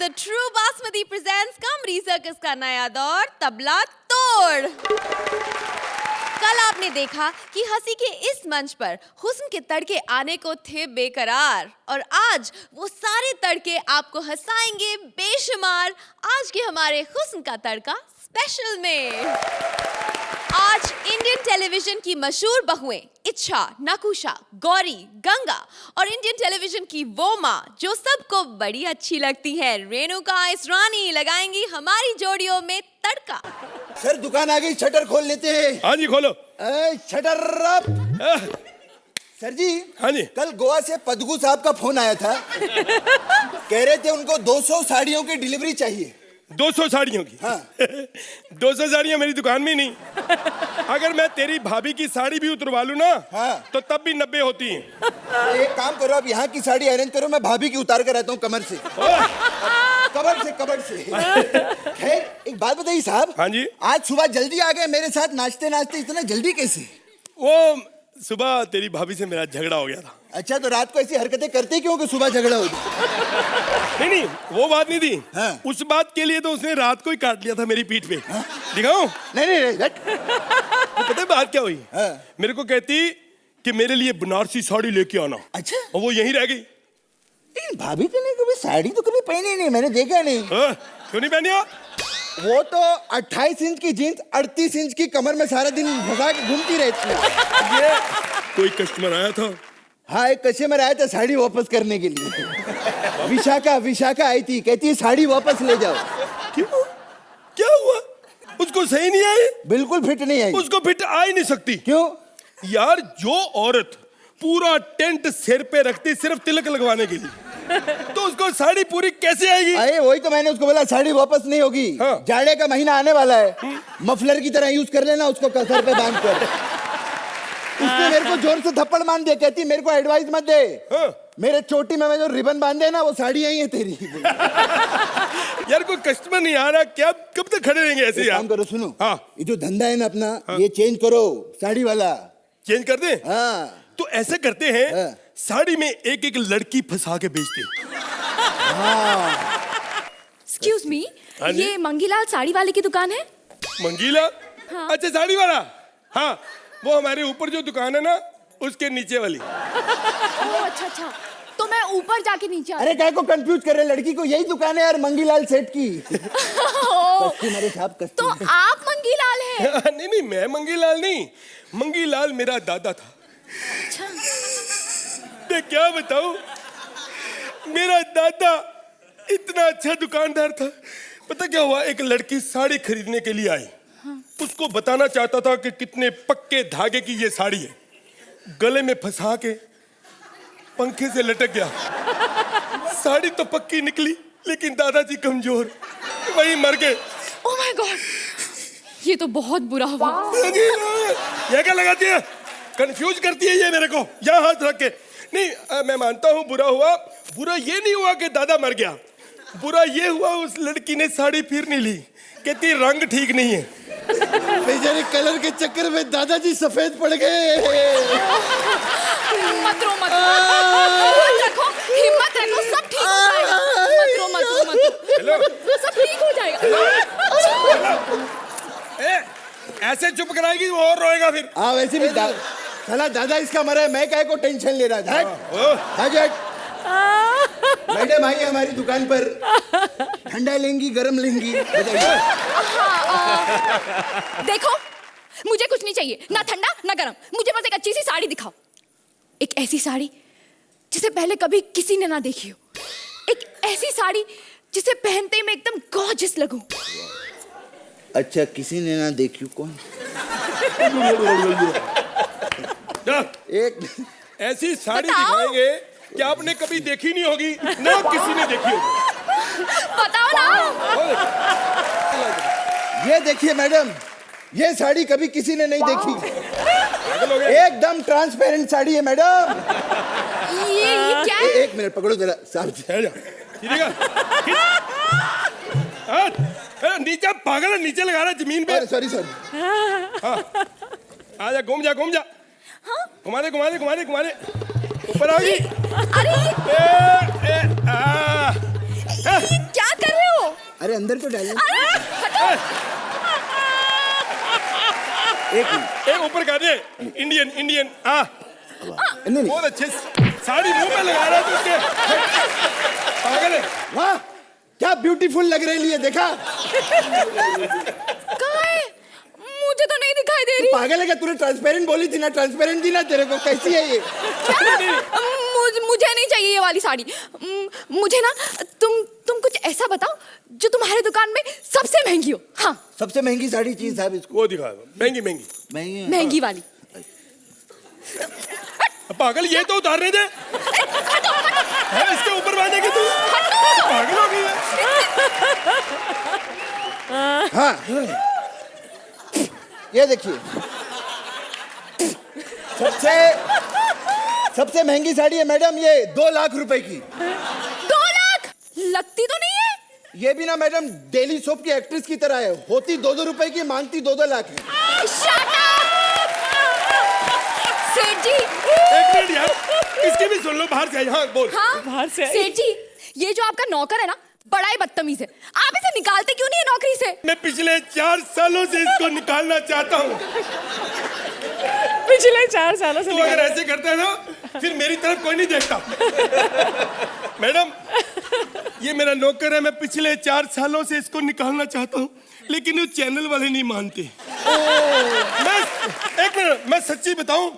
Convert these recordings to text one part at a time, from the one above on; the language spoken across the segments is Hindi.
The true basmati presents comedy circus का नया दौर तबला तोड़। कल आपने देखा कि हंसी के इस मंच पर हुस्न के तड़के आने को थे बेकरार, और आज वो सारे तड़के आपको हंसाएंगे बेशुमार आज के हमारे हुस्न का तड़का स्पेशल में। आज इंडियन टेलीविजन की मशहूर बहुएं इच्छा, नकुशा, गौरी, गंगा और इंडियन टेलीविजन की वो माँ जो सबको बड़ी अच्छी लगती है, रेणुका इसरानी, लगाएंगी हमारी जोड़ियों में तड़का। सर दुकान आ गई, शटर खोल लेते हैं। हाँ जी खोलो। Shutter up. सर जी। हाँ जी। कल गोवा से पदगू साहब का फोन आया था। कह रहे थे उनको 200 साड़ियों की डिलीवरी चाहिए। 200 साड़ियों की? हाँ। 200 साड़ियाँ मेरी दुकान में ही नहीं। अगर मैं तेरी भाभी की साड़ी भी उतरवा लूं ना, हाँ। तो तब भी 90 होती हैं। एक काम करो, अब यहाँ की साड़ी अरेंज करो, मैं भाभी की उतार कर आता हूँ कमर से। कबर से। खैर एक बात बताइए साहब। हाँ जी। आज सुबह जल्दी आ गए मेरे साथ, नाचते नाचते इतना जल्दी कैसे? वो सुबह तेरी भाभी से मेरा झगड़ा हो गया था। अच्छा, तो रात को ऐसी हरकतें करते क्यों कि सुबह झगड़ा हो जाए? नहीं, वो बात नहीं थी। हाँ। उस बात के लिए तो उसने रात को ही काट लिया था मेरी पीठ पे। हाँ? दिखाऊं? नहीं। तो पता है बात क्या हुई? हाँ। मेरे को कहती कि मेरे लिए बनारसी साड़ी लेके आना। अच्छा। और वो यहीं रह गई। लेकिन भाभी तो ने कभी साड़ी तो कभी पहनी नहीं, मैंने देखा नहीं। हाँ? क्यों नहीं पहनी? वो तो 28 इंच की जीन्स 38 इंच की कमर में सारा दिन घुसा के घूमती रहती है। ये कोई कस्टमर आया था। हाँ, एक कस्टमर आया था साड़ी वापस करने के लिए। विशाखा आई थी, कहती है साड़ी वापस ले जाओ। क्यों? क्या हुआ? उसको सही नहीं आई? बिल्कुल फिट नहीं आई। उसको फिट आ ही नहीं सकती। क्यों? यार जो औरत पूरा टेंट सिर पे रखती सिर्फ तिलक लगवाने के लिए, तो उसको साड़ी पूरी कैसे आएगी? अरे वही तो मैंने उसको बोला साड़ी वापस नहीं होगी। हाँ। जाड़े का महीना आने वाला है, मफलर की तरह यूज कर लेना उसको सर पे बांध कर। उसने मेरे को जोर से थप्पड़ मार दिया, कहती मेरे को एडवाइस मत दे। हाँ। मेरे चोटी में जो रिबन बांधे ना वो साड़ी आई है तेरी। यार कोई कस्टमर नहीं आ रहा, क्या कब तक खड़े रहेंगे ऐसे? यार काम करो, सुनो। हाँ। ये जो धंधा है ना अपना, हाँ। ये चेंज करो, साड़ी वाला चेंज कर दे। हाँ। तो ऐसे करते हैं। हाँ। साड़ी में एक एक लड़की फंसा के बेचते। एक्सक्यूज मी, हाँ जी? ये मंगीलाल साड़ी वाले की दुकान है? मंगीला? हाँ। अच्छा साड़ी वाला। हाँ, वो हमारे ऊपर जो दुकान है ना, उसके नीचे वाली। ओह अच्छा, तो मैं ऊपर जाके नीचे अरे काय को कंफ्यूज कर रहे, लड़की को यही दुकान है यार मंगीलाल सेठ की। ओह, मेरे साहब तो आप मंगीलाल हैं? नहीं, मैं मंगीलाल नहीं, मंगीलाल मेरा दादा था। अच्छा। मैं क्या बताऊं, मेरा दादा इतना अच्छा दुकानदार था। पता क्या हुआ, एक लड़की साड़ी खरीदने के लिए आई। हाँ। उसको बताना चाहता था कि कितने पक्के धागे की ये साड़ी है, गले में फंसा के पंखे से लटक गया। साड़ी तो पक्की निकली, लेकिन दादाजी कमजोर, वही मर गए। ओह माय गॉड, ये तो बहुत बुरा हुआ। ये क्या लगाती है, कंफ्यूज करती है ये मेरे को, यहाँ हाथ रख के। नहीं, मैं मानता हूँ बुरा हुआ। बुरा ये नहीं हुआ कि दादा मर गया, बुरा ये हुआ उस लड़की ने साड़ी फिर नहीं ली, कहती रंग ठीक नहीं है। बेचारे कलर के चक्कर में दादाजी सफेद पड़ गए। मत रो, हिम्मत रखो, सब ठीक हो जाएगा। मत रो। हेलो, सब ठीक हो जाएगा। ऐसे चुप कराएगी वो और रोएगा फिर। हाँ वैसे भी साला दादा इसका मरा है, मैं काय को टेंशन ले रहा था। मैडम आई हमारी दुकान पर, ठंडा लेंगी गरम लेंगी? देखो, मुझे कुछ नहीं चाहिए, ना ठंडा ना गरम, मुझे बस एक अच्छी सी साड़ी दिखाओ। एक ऐसी साड़ी जिसे पहले कभी किसी ने ना देखी हो, एक ऐसी साड़ी जिसे पहनते ही मैं एकदम गॉर्जियस लगूं। अच्छा, किसी ने ना देखी? कौन? एक ऐसी साड़ी बताओ। दिखाएंगे कि आपने कभी देखी नहीं होगी, ना किसी ने देखी होगी। बताओ ना। ये देखिए मैडम, ये साड़ी कभी किसी ने नहीं देखी। एकदम ट्रांसपेरेंट साड़ी है मैडम। ये क्या है? एक मिनट पकड़ो जरा साहब। नीचे पागल है, नीचे लगा रहा है जमीन पे। सॉरी। आजा, घूम जा। घुमा दे। ऊपर आ गई। अरे क्या अंदर तो डालना। एक मिनट, एक ऊपर कर दे। इंडियन इंडियन नहीं बहुत अच्छे साड़ी मुंह में लगा रहा है तू उसके। पागल है। वाह क्या ब्यूटीफुल लग रही है, देखा? कहाँ है? मुझे तो नहीं दिखाई दे रही। पागल है क्या? तूने ट्रांसपेरेंट बोली थी ना, ट्रांसपेरेंट थी ना तेरे को। कैसी है ये? मुझे नहीं चाहिए ये वाली साड़ी। मुझे ना तुम कुछ ऐसा बताओ जो तुम्हारे दुकान में सबसे महंगी हो। हाँ सबसे महंगी साड़ी चाहिए साहब इसको। वो दिखा दो। महंगी महंगी महंगी है। महंगी वाली। पागल ये तो उतारने दे। है इसके ऊपर बांधे की तू पागल हो गई है। हाँ ये देखिए, सबसे महंगी साड़ी है मैडम, ये 2 लाख रुपए की। 2 लाख लगती तो नहीं है। ये भी ना मैडम डेली सोप की एक्ट्रेस की तरह है, होती 2-2 रुपए की, मांगती 2-2 लाख है। Shut up! सेठ जी। एक मिनट यार, इसकी भी सुन लो। बाहर से आई। हाँ बोल। हाँ बाहर से आई। सेठ जी, ये जो आपका नौकर है ना, बड़ा ही बदतमीज है। आप इसे निकालते क्यों नहीं है नौकरी से? मैं पिछले 4 सालों से इसको निकालना चाहता हूँ। पिछले 4 सालों से तू अगर ऐसे करता है ना, फिर मेरी तरफ कोई नहीं देखता। मैडम ये मेरा नौकर है, मैं पिछले 4 सालों से इसको निकालना चाहता हूँ, लेकिन वो चैनल वाले नहीं मानते। एक मिनट, मैं सच्ची बताऊं,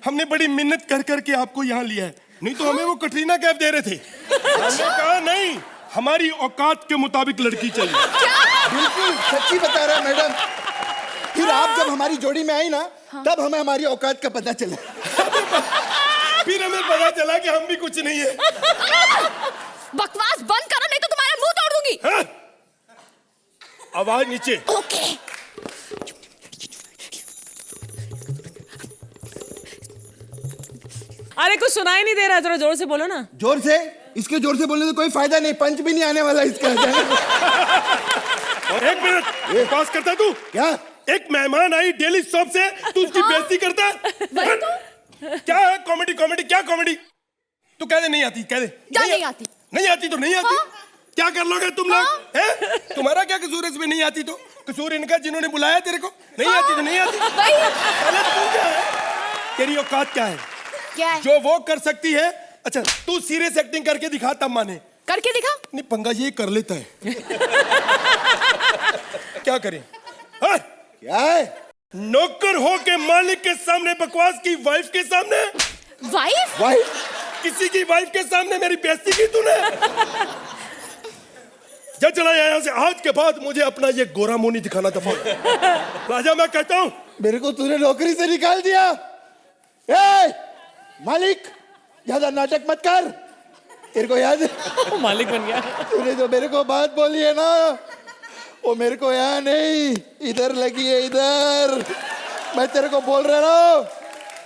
हमने बड़ी मिन्नत कर करके आपको यहाँ लिया है, नहीं तो हमें वो कटरीना कैफ दे रहे थे। हमने कहा नहीं, हमारी औकात के मुताबिक लड़की चाहिए। बिल्कुल सच्ची बता रहा है मैडम। फिर आप जब हमारी जोड़ी में आई ना, तब हमें हमारी औकात का पता चला। फिर हमें पता चला कि हम भी कुछ नहीं है। बकवास बंद करो नहीं तो तुम्हारा मुंह तोड़ दूंगी। हाँ? आवाज नीचे। ओके। अरे कुछ सुनाई नहीं दे रहा, जरा जोर से बोलो ना। जोर से? इसके जोर से बोलने से कोई फायदा नहीं, पंच भी नहीं आने वाला इसका। और एक मिनट, पास करता तू क्या? एक मेहमान आई डेली शॉप से, तू उसकी बेइज्जती करता है? क्या है कॉमेडी? कॉमेडी क्या कॉमेडी? तू कह दे नहीं आती, कह दे नहीं आती। नहीं आती तो नहीं आती। हाँ? क्या कर लोगे तुम लोग? हैं? तुम्हारा क्या कसूर है इसमें नहीं आती तो? कसूर इनका जिन्होंने बुलाया तेरे को। नहीं आती तो नहीं आती। वही। पहले तू क्या है? तेरी औकात क्या है? क्या है? जो वो कर सकती है। अच्छा तू सीरियस एक्टिंग करके दिखा तब माने। करके दिखा। नहीं पंगा ये कर लेता है। क्या करें? हाँ? क्या है? नौकर हो के मालिक के सामने बकवास की, वाइफ के सामने। वाइफ? वाइफ? किसी की वाइफ के सामने मेरी बेइज्जती की तूने। जा चला यहाँ से, आज के बाद मुझे अपना ये गोरा मुंह नहीं दिखाना। दफा राजा मैं कहता हूँ। मेरे को तूने नौकरी से निकाल दिया। ए, मालिक ज्यादा नाटक मत कर। तेरे को याद है मालिक बन गया। तूने जो मेरे को बात बोली है ना, वो मेरे को यहाँ नहीं इधर लगी है, इधर। मैं तेरे को बोल रहा हूँ,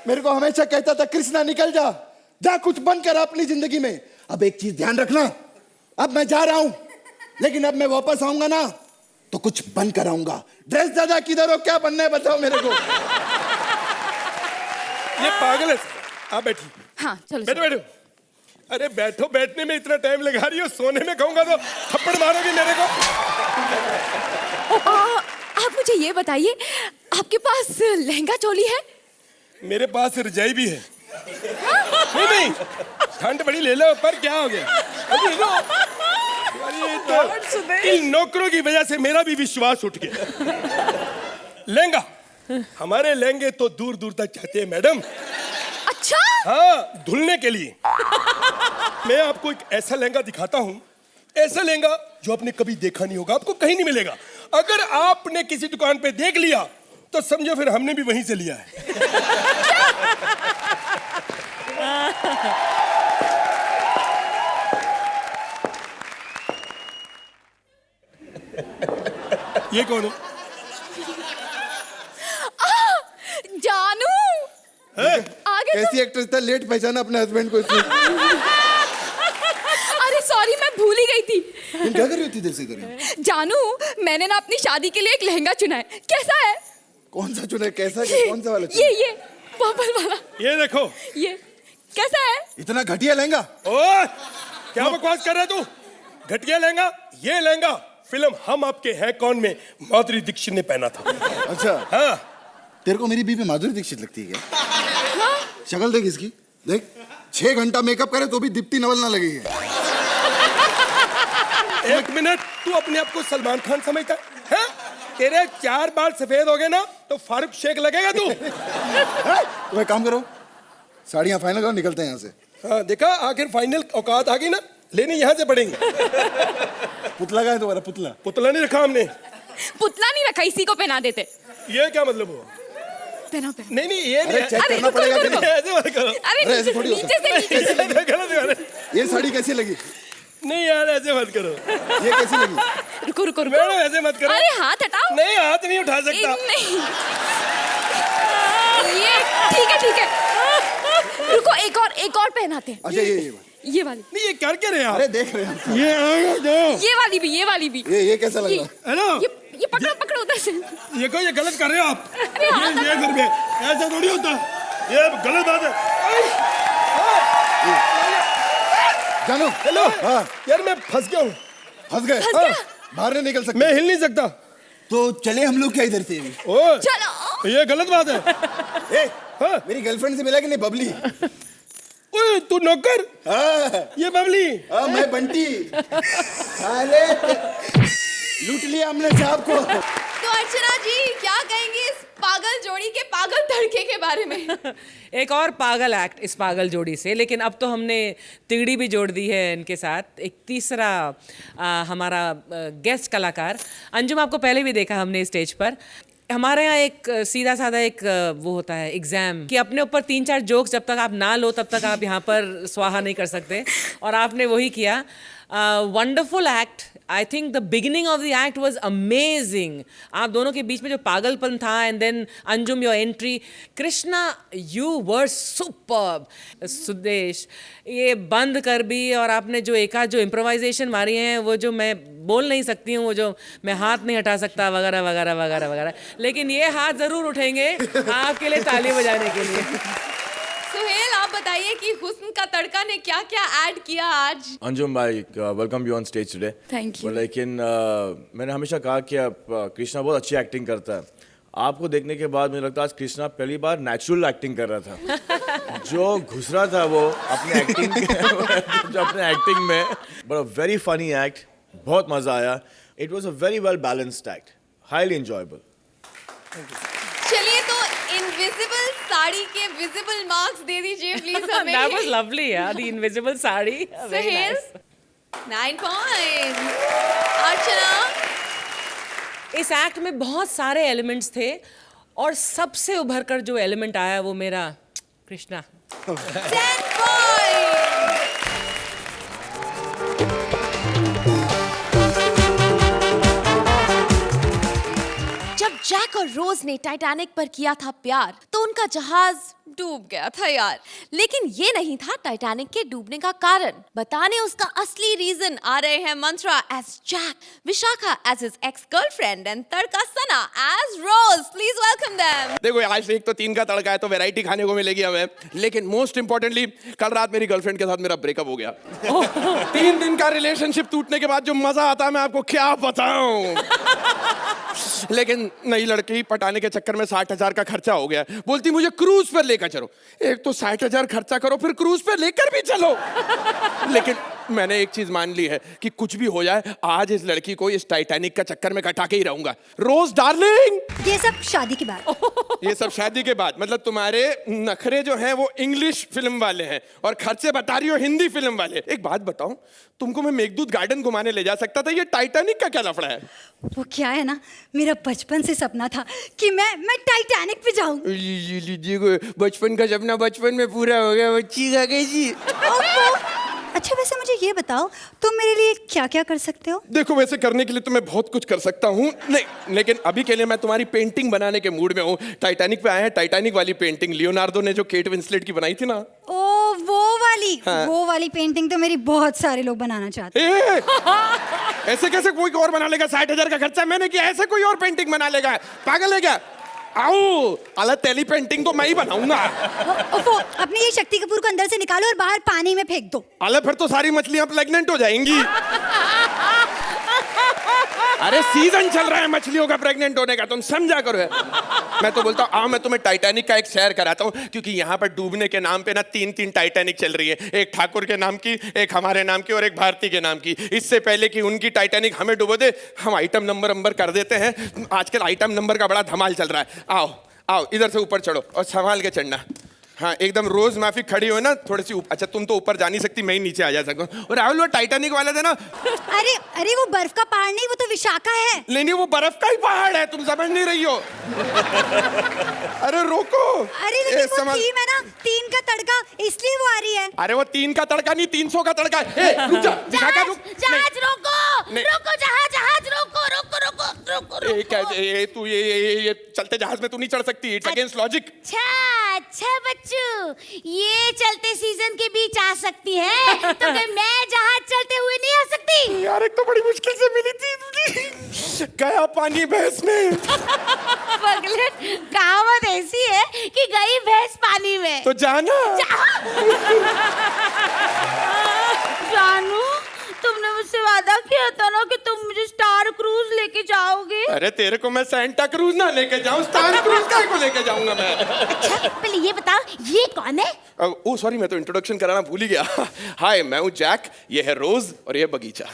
मेरे को हमेशा कहता था कृष्णा निकल जा, जा कुछ बंद कर अपनी जिंदगी में। अब एक चीज ध्यान रखना, अब मैं जा रहा हूँ, लेकिन अब मैं वापस आऊंगा ना तो कुछ बंद कराऊंगा। ड्रेस दादा किधर हो, क्या बनना है बताओ मेरे को। ये पागल है। आप बैठी। हाँ चलो। बैठो बैठो। अरे बैठो, बैठने में इतना टाइम लगा रही हो, सोने में कहूंगा तो थप्पड़ मारोगी मेरे को। आप मुझे ये बताइए, आपके पास लहंगा चोली है? मेरे पास रजाई भी है। नहीं नहीं, ठंड बड़ी ले लो, पर क्या हो गया? अभी ले लो। अरे तो इन नौकरों की वजह से मेरा भी विश्वास उठ गया। लहंगा, हमारे लहंगे तो दूर दूर तक जाते हैं मैडम। अच्छा? हाँ, धुलने के लिए। मैं आपको एक ऐसा लहंगा दिखाता हूँ, ऐसा लहंगा जो आपने कभी देखा नहीं होगा, आपको कहीं नहीं मिलेगा। अगर आपने किसी दुकान पे देख लिया तो समझो फिर हमने भी वहीं से लिया है। ये कौन है? जानू। है? आगे कैसी एक्ट्रेस था, लेट पहचाना अपने हस्बैंड को इसने। अरे सॉरी, मैं भूल ही गई थी। तुम क्या कर रही होती देर से करी? जानू, मैंने ना अपनी शादी के लिए एक लहंगा चुना है, कैसा है? कौन सा चुना है? कैसा? कौन सा वाला चुना? ये पर्पल वाला। ये देखो। ये कैसा है? इतना घटिया लहंगा? ओए, क्या बकवास कर रहा है तू? घटिया लहंगा? ये लहंगा फिल्म हम आपके हैं कौन में माधुरी दीक्षित ने पहना था। अच्छा, हाँ तेरे को मेरी बीवी माधुरी दीक्षित लगती है क्या? शक्ल देख इसकी, देख 6 घंटा मेकअप करे तो भी दीप्ति नवल ना लगेगी। एक मिनट, तू अपने आप को सलमान खान समझता है? तेरे 4 बाल सफेद हो गए ना तो फारूक शेख लगेगा तू। तो एक काम करो, साड़ियाँ फाइनल करो, निकलते हैं यहाँ से। हाँ देखा, आखिर फाइनल औकात आ गई ना, लेनी यहाँ से पड़ेंगे। पुतला का है तुम्हारा? पुतला पुतला नहीं रखा हमने। पुतला नहीं रखा, इसी को पहना देते। ये क्या मतलब हुआ? पहना पहना। नहीं ये अरे नहीं, चेक करना पड़ेगा कि नहीं? ऐसे मत करो। अरे ऐसे थोड़ी होता नीचे से नीचे से। गलत बात है। ये साड़ी कैसी लगी? नहीं यार ऐसे मत करो। ये कैसी लगी? रुको रुको रुको। मैडम ऐसे मत करो। अरे हाथ हटाओ। नहीं हाथ नहीं उठा सकता। नहीं, ये ठीक है। रुको, एक और पहनाते हैं। अच्छा ये वाली। नहीं ये कर क्या रहे आप? अरे देख रहे हैं ये आएगा जो। ये वाली भी। ये कैसा लग रहा है? हेलो, ये पकड़ो उधर से। ये को ये गलत कर रहे हो आप। अरे हाथ ये करके ऐसा थोड़ी होता, ये गलत बात है। जानो, हेलो, हाँ यार मैं फंस गया हूँ। फंस गए? फंस गया? बाहर नहीं निकल सकते? मैं हिल नहीं सकता। तो चले हम लोग क्या इधर से अभी? ओ चलो। ये गलत बात है। ए, हाँ? मेरी गर्लफ्रेंड से मिला कि नहीं? बबली। ओए तू नौकर, हाँ, ये बबली। हाँ मैं बंटी। साले लूट लिया हमने साहब को। तो अर्चना जी क्या कहेंगी इस पागल जोड़ी के पागल तड़के के बारे में? एक और पागल एक्ट इस पागल जोड़ी से, लेकिन अब तो हमने तिगड़ी भी जोड़ दी है इनके साथ। एक तीसरा हमारा गेस्ट कलाकार अंजुम, आपको पहले भी देखा हमने स्टेज पर। हमारे यहाँ एक सीधा साधा एक वो होता है एग्जाम कि अपने ऊपर 3-4 जोक्स जब तक आप ना लो तब तक आप यहाँ पर स्वाहा नहीं कर सकते, और आपने वही किया। Wonderful act. I think the beginning of the act was amazing. आप दोनों के बीच में जो पागलपन था, and then Anjum your entry, Krishna you were superb. Sudesh ये बंद कर भी, और आपने जो जो इम्प्रोवाइजेशन मारी हैं वो जो मैं बोल नहीं सकती हूँ, वो जो मैं हाथ नहीं हटा सकता वगैरह वगैरह वगैरह वगैरह, लेकिन ये हाथ ज़रूर उठेंगे आपके लिए ताली बजाने के लिए। सुहेल आप बताइए कि हुस्न का तड़का ने क्या क्या ऐड किया आज? अंजुम भाई, welcome you on stage today. Thank you. लेकिन मैंने हमेशा कहा कि कृष्णा बहुत अच्छी एक्टिंग करता है। आपको देखने के बाद मुझे लगता है आज कृष्णा पहली बार नेचुरल एक्टिंग कर रहा था। जो घुस रहा था वो अपने एक्टिंग में, but a very funny act, बहुत मजा आया। It was a very well balanced act, highly enjoyable. चलिए तो इनविजिबल साड़ी के विजिबल मार्क्स दे दीजिए प्लीज हमें। That was lovely, yeah, the invisible sari. Very Suhel nice. 9 points. Archana इस एक्ट में बहुत सारे एलिमेंट्स थे, और सबसे उभर कर जो एलिमेंट आया वो मेरा कृष्णा। 10 पॉइंट्स। जब जैक और रोज ने टाइटैनिक पर किया था प्यार तो उनका जहाज डूब गया था यार, लेकिन ये नहीं था टाइटैनिक के डूबने का कारण। बताने उसका असली रीजन आ रहे हैं Mantra as Jack, Vishakha as his ex girlfriend and Tadka Sana as Rose. Please welcome them. देखो आज से 1 तो 3 का तड़का है तो वैरायटी खाने को मिलेगी हमें, लेकिन मोस्ट इंपॉर्टेंटली कल रात मेरी गर्लफ्रेंड के साथ मेरा ब्रेकअप हो गया। 3 दिन का रिलेशनशिप टूटने के बाद जो मजा आता है मैं आपको क्या बताऊं। लेकिन नई लड़की पटाने के चक्कर में 60,000 का खर्चा हो गया। बोलती मुझे क्रूज पर लेकर चलो। एक तो 60,000 खर्चा करो फिर क्रूज पर लेकर भी चलो। लेकिन मैंने एक चीज मान ली है कि कुछ भी हो जाए आज इस लड़की को इस टाइटैनिक का चक्कर में कटा के ही रहूंगा। रोज डार्लिंग, ये सब शादी के बाद। ये सब शादी के बाद मतलब तुम्हारे नखरे जो हैं वो इंग्लिश फिल्म वाले हैं और खर्चे बता रही हो हिंदी फिल्म वाले। एक बात बताऊं, तुमको मैं मेघदूत गार्डन घुमाने ले जा सकता था, ये टाइटैनिक का क्या लफड़ा है? वो क्या है ना, मेरा बचपन से सपना था कि मैं टाइटैनिक पे जाऊं। लीजिए बचपन का सपना बचपन में पूरा हो गया, बच्ची आ गई जी। अच्छा वैसे मुझे ये बताओ तुम मेरे लिए क्या क्या कर सकते हो? देखो वैसे करने के लिए तो मैं बहुत कुछ कर सकता हूँ, नहीं लेकिन अभी के लिए मैं तुम्हारी पेंटिंग बनाने के मूड में हूँ। टाइटैनिक पे आए हैं, टाइटैनिक वाली पेंटिंग लियोनार्डो ने जो केट विंसलेट की बनाई थी ना। ओ वो वाली। हाँ। वो वाली पेंटिंग तो मेरी बहुत सारे लोग बनाना चाहते ऐसे कैसे कोई और बना लेगा? 60,000 का खर्चा मैंने किया, ऐसे कोई और पेंटिंग बना लेगा? पागल है क्या? आओ अलग तेली पेंटिंग तो मैं ही बनाऊंगा। वो अपनी ये शक्ति कपूर को अंदर से निकालो और बाहर पानी में फेंक दो। अलग फिर तो सारी मछलियां प्रेग्नेंट हो जाएंगी। अरे सीजन चल रहा है मछलियों का प्रेग्नेंट होने का, तुम समझा करो। मैं तो बोलता हूँ आओ मैं तुम्हें टाइटैनिक का एक सैर कराता हूँ, क्योंकि यहाँ पर डूबने के नाम पे ना 3 टाइटैनिक चल रही है, एक ठाकुर के नाम की, एक हमारे नाम की और एक भारती के नाम की। इससे पहले कि उनकी टाइटैनिक हमें डुबो दे, हम आइटम नंबर कर देते हैं। आजकल आइटम नंबर का बड़ा धमाल चल रहा है। आओ आओ इधर से ऊपर चढ़ो और संभाल के चढ़ना। हाँ एकदम रोज माफी खड़ी हो ना, थोड़ी सी अच्छा तुम तो ऊपर जा नहीं सकती, मैं ही नीचे आ जा सकूं। और राहुल वो टाइटैनिक वाले थे ना, अरे अरे वो बर्फ का पहाड़ नहीं, वो तो विशाखा है। नहीं वो बर्फ का ही पहाड़ है, तुम समझ नहीं रही हो। अरे रोको। अरे लेकिन वो थीम है ना, 3 का तड़का, इसलिए वो आ रही है। अरे वो 3 का तड़का नहीं 300 का तड़का है। ए, रुक जा विशाखा रुक। जहाज रोको, नहीं। रोको जहाज रोको, रोको रोको रोको ए, क्या रोको। ये तू ये चलते जहाज में तू नहीं चढ़ सकती, इट्स अगेंस्ट लॉजिक। अच्छा बच्चू, ये चलते सीजन के बीच आ सकती है, तो फिर मैं जहाज चलते हुए नहीं आ सकती? यार एक तो बड़ी मुश्किल से मिली थी, गया पानी भैंस में। पगलेट, कहावत ऐसी है कि गई भैंस पानी में। तो जाना। जानू, तुमने मुझसे वादा किया था ना कि तुम मुझे स्टार क्रूज लेके जाओगे। अरे तेरे को मैं सेंटा क्रूज ना लेके जाऊं, स्टार क्रूज का को लेके जाऊंगा मैं। अच्छा पहले ये बताओ, ये कौन है? ओ सॉरी मैं तो इंट्रोडक्शन कराना भूल ही गया। हाय मैं हूँ जैक, ये है रोज और ये बगीचा।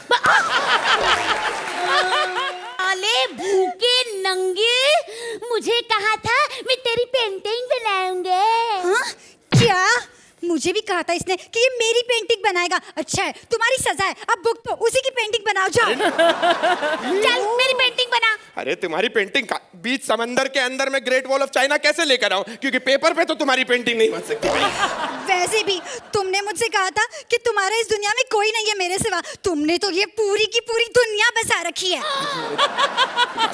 अले भूखे नंगे, मुझे कहा था मैं तेरी पेंटिंग बनाऊंगा। हाँ? क्या? मुझे भी कहा था इसने कि ये मेरी पेंटिंग बनाएगा। अच्छा है, तुम्हारी सजा है, अब बुक तो उसी की पेंटिंग बनाओ जाओ। चल मेरी पेंटिंग बना। अरे तुम्हारी पेंटिंग बीच समंदर के अंदर में ग्रेट वॉल ऑफ चाइना कैसे लेकर आऊं, क्योंकि पेपर पे तो तुम्हारी पेंटिंग नहीं बन सकती भाई। वैसे भी तुमने मुझसे कहा था कि तुम्हारा इस दुनिया में कोई नहीं है मेरे सिवा। तुमने तो ये पूरी की पूरी दुनिया बसा रखी है।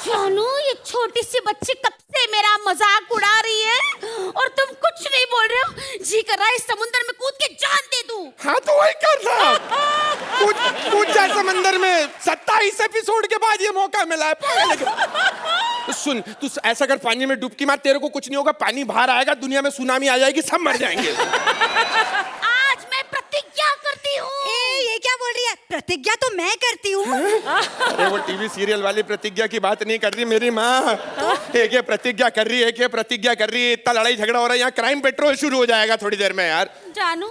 जानू, ये छोटी सी बच्ची कब से मेरा मजाक उड़ा रही है और तुम कुछ नहीं बोल रहे हो। जी कर रहा है इस समुद्र में कूद के जान दे दूं। हाँ तो वही करना, कूद जा समंदर में। 27 एपिसोड के बाद ये मौका मिला है। तो सुन, तू ऐसा कर, पानी में डुबकी मार, तेरे को कुछ नहीं होगा। पानी बाहर आएगा, दुनिया में सुनामी आ जाएगी, सब मर जाएंगे। आज मैं प्रतिज्ञा करती हूँ। ये क्या बोल रही है? प्रतिज्ञा तो मैं करती हूँ। अरे वो टीवी सीरियल वाली प्रतिज्ञा की बात नहीं कर रही मेरी माँ। एक ये प्रतिज्ञा कर रही है, एक ये प्रतिज्ञा कर रही है। इतना लड़ाई झगड़ा हो रहा है यहाँ, क्राइम पेट्रोल शुरू हो जाएगा थोड़ी देर में यार। जानू,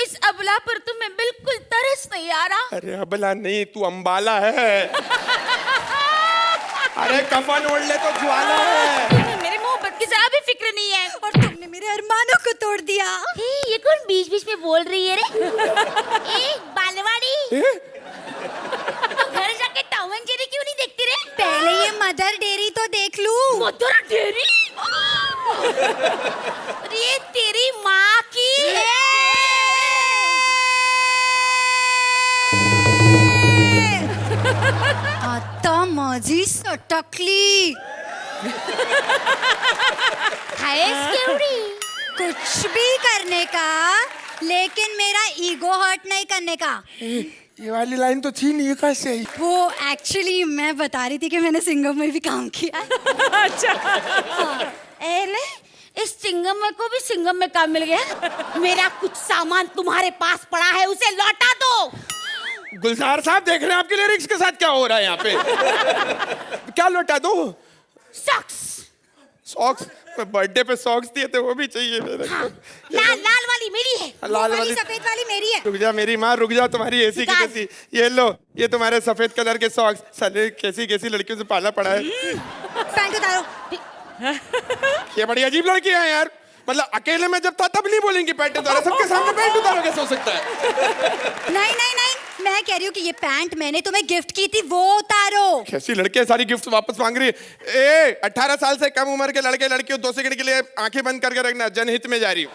इस अबला पर तुम्हें बिल्कुल तरस नहीं आ रहा। अरे अबला नहीं, तू अंबाला है। अरे कफन ओढ़ ले तो ज्वाला है। मेरे मोहब्बत की जरा भी फिक्र नहीं है। और तुमने मेरे अरमानों को तोड़ दिया। ये कौन बीच बीच में बोल रही है रे? बालवाड़ी, तो घर जाके टॉम एंड जेरी क्यों नहीं देखती रे? पहले ये मदर डेयरी तो देख लूं। Mother dairy? ये तेरी माँ की है। आता माझी सटकली। कुछ भी करने का, लेकिन मेरा ईगो हर्ट नहीं करने का। ये वाली लाइन तो थी नहीं कैसे ही। वो एक्चुअली मैं बता रही थी कि मैंने सिंगम में भी काम किया। अच्छा। एले, इस चिंगम में को भी सिंगम में काम मिल गया। मेरा कुछ सामान तुम्हारे पास पड़ा है, उसे लौटा दो। गुलजार साहब देख रहे हैं आपके लिरिक्स के साथ क्या हो रहा है यहाँ पे। क्या लौटा दो? सॉक्स। सॉक्स? बर्थडे पे सॉक्स दिए थे, वो भी चाहिए मेरे को। लाल वाली मेरी है। लाल वाली सफेद वाली मेरी है। रुक जा मेरी माँ, रुक जा। तुम्हारी एसी की कैसी, ये लो, ये तुम्हारे सफेद कलर के सॉक्स। साले कैसी कैसी लड़कियों से पाला पड़ा है। पैंट उतारो। ये बड़ी अजीब लड़की है यार। मतलब अकेले में जब था तब नहीं बोलेंगी पैंट उतारो, सबके सामने पैंट उतारो कैसे हो सकता है? नहीं नहीं नहीं, मैं कह रही हूँ कि ये पैंट मैंने तुम्हें गिफ्ट की थी, वो उतारो। कैसी लड़कियां सारी गिफ्ट वापस मांग रही है। ए 18 साल से कम उम्र के लड़के लड़कियों 2 सेकंड के लिए आंखें बंद करके रखना, जनहित में जा रही हूँ।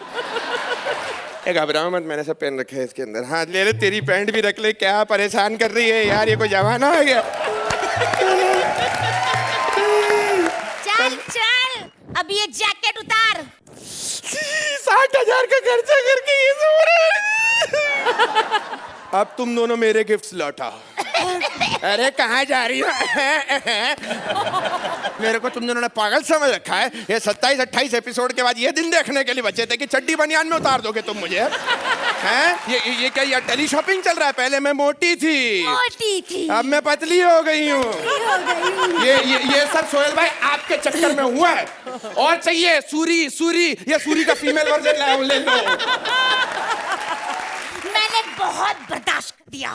घबराओ मत, मैंने सब पहन रखे है इसके अंदर। हाँ ले ले, तेरी पैंट भी रख ले। क्या परेशान कर रही है यार, ये कोई जमाना आ गया। चल चल, अब ये जैकेट उतार। 60,000 का खर्चा करके ये सब हो रहा है। अब तुम दोनों मेरे गिफ्ट्स लौटा। अरे कहाँ जा रही हो? मेरे को तुम दोनों ने पागल समझ रखा है। ये 27-28 एपिसोड के बाद ये दिन देखने के लिए बचे थे कि चड्डी बनियान में उतार दोगे तुम मुझे, हैं? ये क्या ये टेली शॉपिंग चल रहा है? पहले मैं मोटी थी, अब मैं पतली हो गई हूँ। ये सब सोहेल भाई आपके चक्कर में हुआ है। और चाहिए सूरी, ये सूरी का फीमेल वर्जन ले लो। मैंने बहुत बर्दाश्त कर दिया,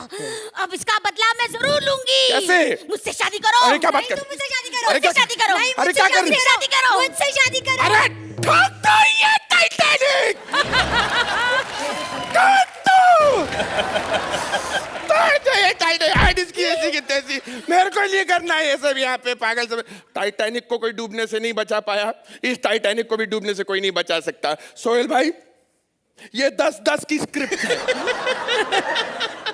अब इसका बदला मैं जरूर लूंगी। कैसे? मुझसे शादी करो। अरे क्या बात कर? मुझसे शादी करो। अरे क्या? शादी करो। अरे क्या कर रही? शादी करो। मुझसे शादी करो। अरे ठोक दो ये टाइटैनिक! ठोक दो! ठोक दो ये टाइटैनिक! इसकी ऐसी की तैसी। मेरे को लिए करना है ये सब यहाँ पे पागल सब। टाइटैनिक को कोई डूबने से नहीं बचा पाया, इस टाइटैनिक को भी डूबने से कोई नहीं बचा सकता। सोहेल भाई ये 10-10 की स्क्रिप्ट है।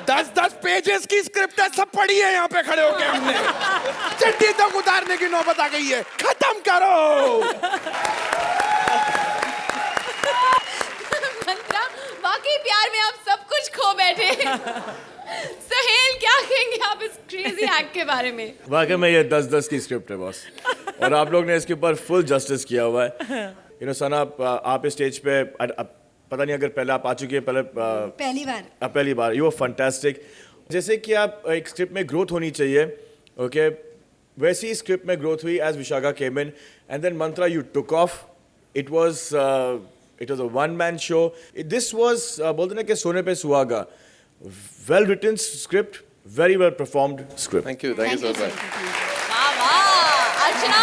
10-10 पेजेस की स्क्रिप्ट है, सब पढ़ी है यहाँ पे खड़े होके हमने। चड्डी तक उतारने की नौबत आ गई है, खत्म करो। मंत्रा, वाकई प्यार में आप सब कुछ खो बैठे। सोहेल, क्या कहेंगे आप इस क्रेजी एक्ट के बारे में? वाकई में ये 10-10 की स्क्रिप्ट है बॉस, और आप लोग ने इसके ऊपर फुल जस्टिस किया हुआ है। सना, आप इस स्टेज पे पता नहीं अगर पहले आप आ चुकी है, पहली बार यू आर फैंटास्टिक। जैसे कि आप एक स्क्रिप्ट में ग्रोथ होनी चाहिए, ओके, वैसी ही स्क्रिप्ट में ग्रोथ हुई as Vishakha came in, and then Mantra you took off. It was a one man show. This was बोलते ना कि सोने पे सुहागा। Well written script, very well performed script. Thank you so much. वाह वाह। अर्चना,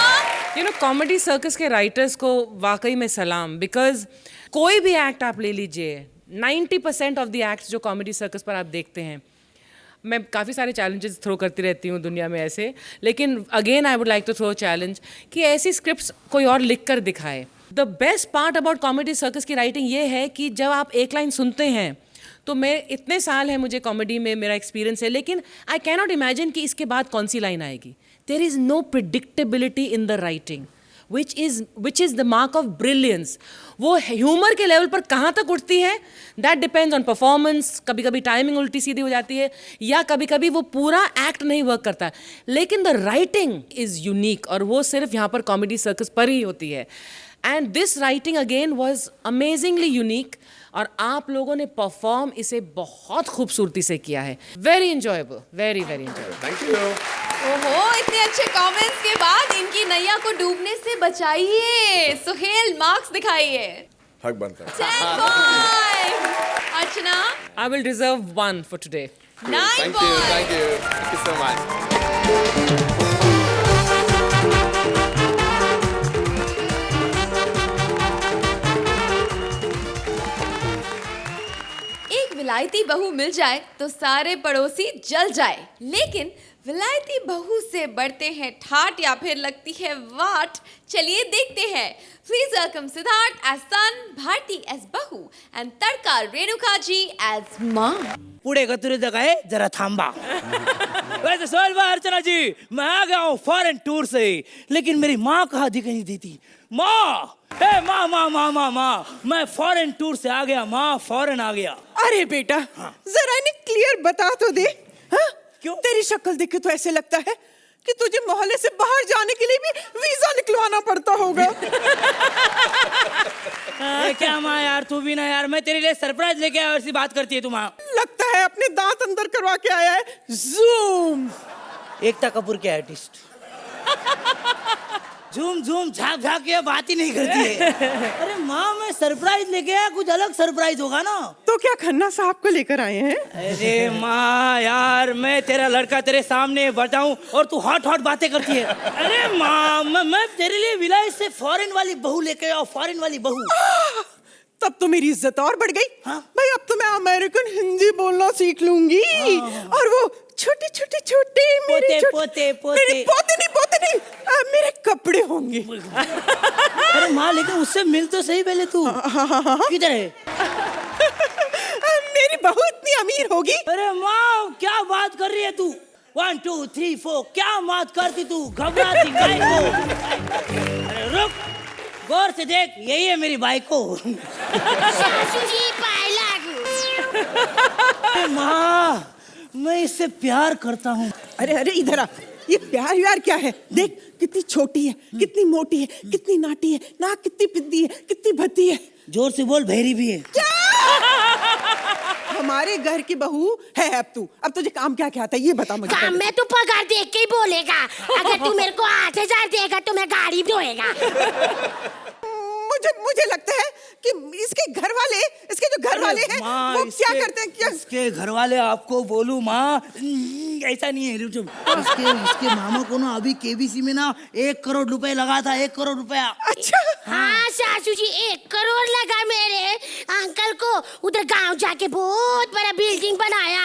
कॉमेडी सर्कस के राइटर्स को वाकई में सलाम, बिकॉज कोई भी एक्ट आप ले लीजिए, 90% ऑफ द एक्ट्स जो कॉमेडी सर्कस पर आप देखते हैं, मैं काफ़ी सारे चैलेंजेस थ्रो करती रहती हूँ दुनिया में ऐसे, लेकिन again I would like to throw challenge कि ऐसी स्क्रिप्ट्स कोई और लिख कर दिखाए। The best part about comedy circus की राइटिंग ये है कि जब आप एक लाइन सुनते हैं, तो मैं इतने साल है मुझे कॉमेडी में मेरा एक्सपीरियंस है, लेकिन आई कैनॉट इमेजिन कि इसके बाद कौन सी लाइन आएगी। There is no predictability in the writing which is the mark of brilliance। वो ह्यूमर के लेवल पर कहाँ तक उठती है, that depends on performance। कभी कभी टाइमिंग उल्टी सीधी हो जाती है, या कभी कभी वो पूरा एक्ट नहीं वर्क करता, लेकिन द राइटिंग इज़ यूनिक, और वो सिर्फ यहाँ पर कॉमेडी सर्कस पर ही होती है। And this writing again was amazingly unique, और आप लोगों ने परफॉर्म इसे बहुत खूबसूरती से किया है। Very enjoyable, very very enjoyable. Thank you. ओहो, इतने अच्छे कमेंट्स के बाद इनकी नैया को डूबने से बचाइए। सोहेल, मार्क्स दिखाइए। हक बनता है। 10 points। Archana, I will reserve 1 for today। 9 points। Thank you so much. एक विलायती बहू मिल जाए तो सारे पड़ोसी जल जाए, लेकिन विलायती बहू से बढ़ते हैं ठाट या फिर लगती है वाट। चलिए देखते हैं। Please welcome Siddharth as son, Bharti as बहू, एंड तड़का रेणुका जी एज माँ। पुढे गतुरी आहे जरा थांबा। वैसे सोहेल भाई, अर्चना जी, मैं आ गया हूँ फॉरेन टूर से, लेकिन मेरी माँ कहाँ दिखाई नहीं देती। माँ, ए माँ माँ माँ माँ माँ, मैं फॉरेन टूर से आ गया माँ, फॉरेन आ गया। अरे बेटा, जरा इन्हें क्लियर बता तो दे। हाँ? क्यों? तेरी शक्ल देख के तो ऐसे लगता है कि तुझे मोहल्ले से बाहर जाने के लिए भी वीजा निकलवाना पड़ता होगा। क्या माँ यार, तू भी ना यार, मैं तेरे लिए सरप्राइज लेके आया, ऐसी बात करती है तू माँ। लगता है अपने दांत अंदर करवा के आया है। जूम। एकता कपूर के आर्टिस्ट। झूम झूम झाक झाक ये बात ही नहीं करती है। अरे माँ, मैं सरप्राइज लेके आया, कुछ अलग सरप्राइज होगा ना। तो क्या खन्ना साहब को लेकर आए हैं? अरे माँ यार, मैं तेरा लड़का तेरे सामने बताऊं और तू हॉट हॉट बातें करती है। अरे माँ, मैं तेरे लिए विलायत से फॉरेन वाली बहू लेके आया, फॉरेन वाली बहू। तब तो मेरी इज्जत और बढ़ गई। हाँ? भाई अब तो मैं अमेरिकन हिंदी बोलना सीख लूंगी। और वो छोटे छोटे छोटे मेरे पोते पोते नहीं, मेरे कपड़े होंगे। अरे माँ, लेकिन उससे मिल तो सही पहले तू। किधर है? मेरी बहू इतनी अमीर होगी। अरे माँ, क्या बात कर रही है तू? 1 2 3 4, क्या बात करती तू? घबराती गाय को। अरे रुक, गौर से देख, यही है मेरी बाइक को। माँ, मैं इससे प्यार करता हूँ। अरे अरे इधर आ, ये प्यार व्यार क्या है? देख कितनी छोटी है, कितनी मोटी है, कितनी नाटी है, नाक कितनी पिद्दी है, कितनी भद्दी है। जोर से बोल, भैरी भी है। हमारे घर की बहू है अब तू। अब तुझे काम क्या क्या आता है ये बता मुझे। काम में तू पगार देख के ही बोलेगा। अगर तू मेरे को 8,000 देगा तो मैं गाड़ी धोएगा। मुझे लगता है कि इसके घर वाले, इसके जो घर वाले हैं वो क्या करते हैं? क्या इसके घर वाले आपको बोलूं माँ, ऐसा नहीं है। इसके मामा को ना अभी केबीसी में ना 1 करोड़ रुपए लगा था, 1 करोड़ रुपया। अच्छा हाँ सासू जी, 1 करोड़ लगा मेरे अंकल को। उधर गांव जाके बहुत बड़ा बिल्डिंग बनाया।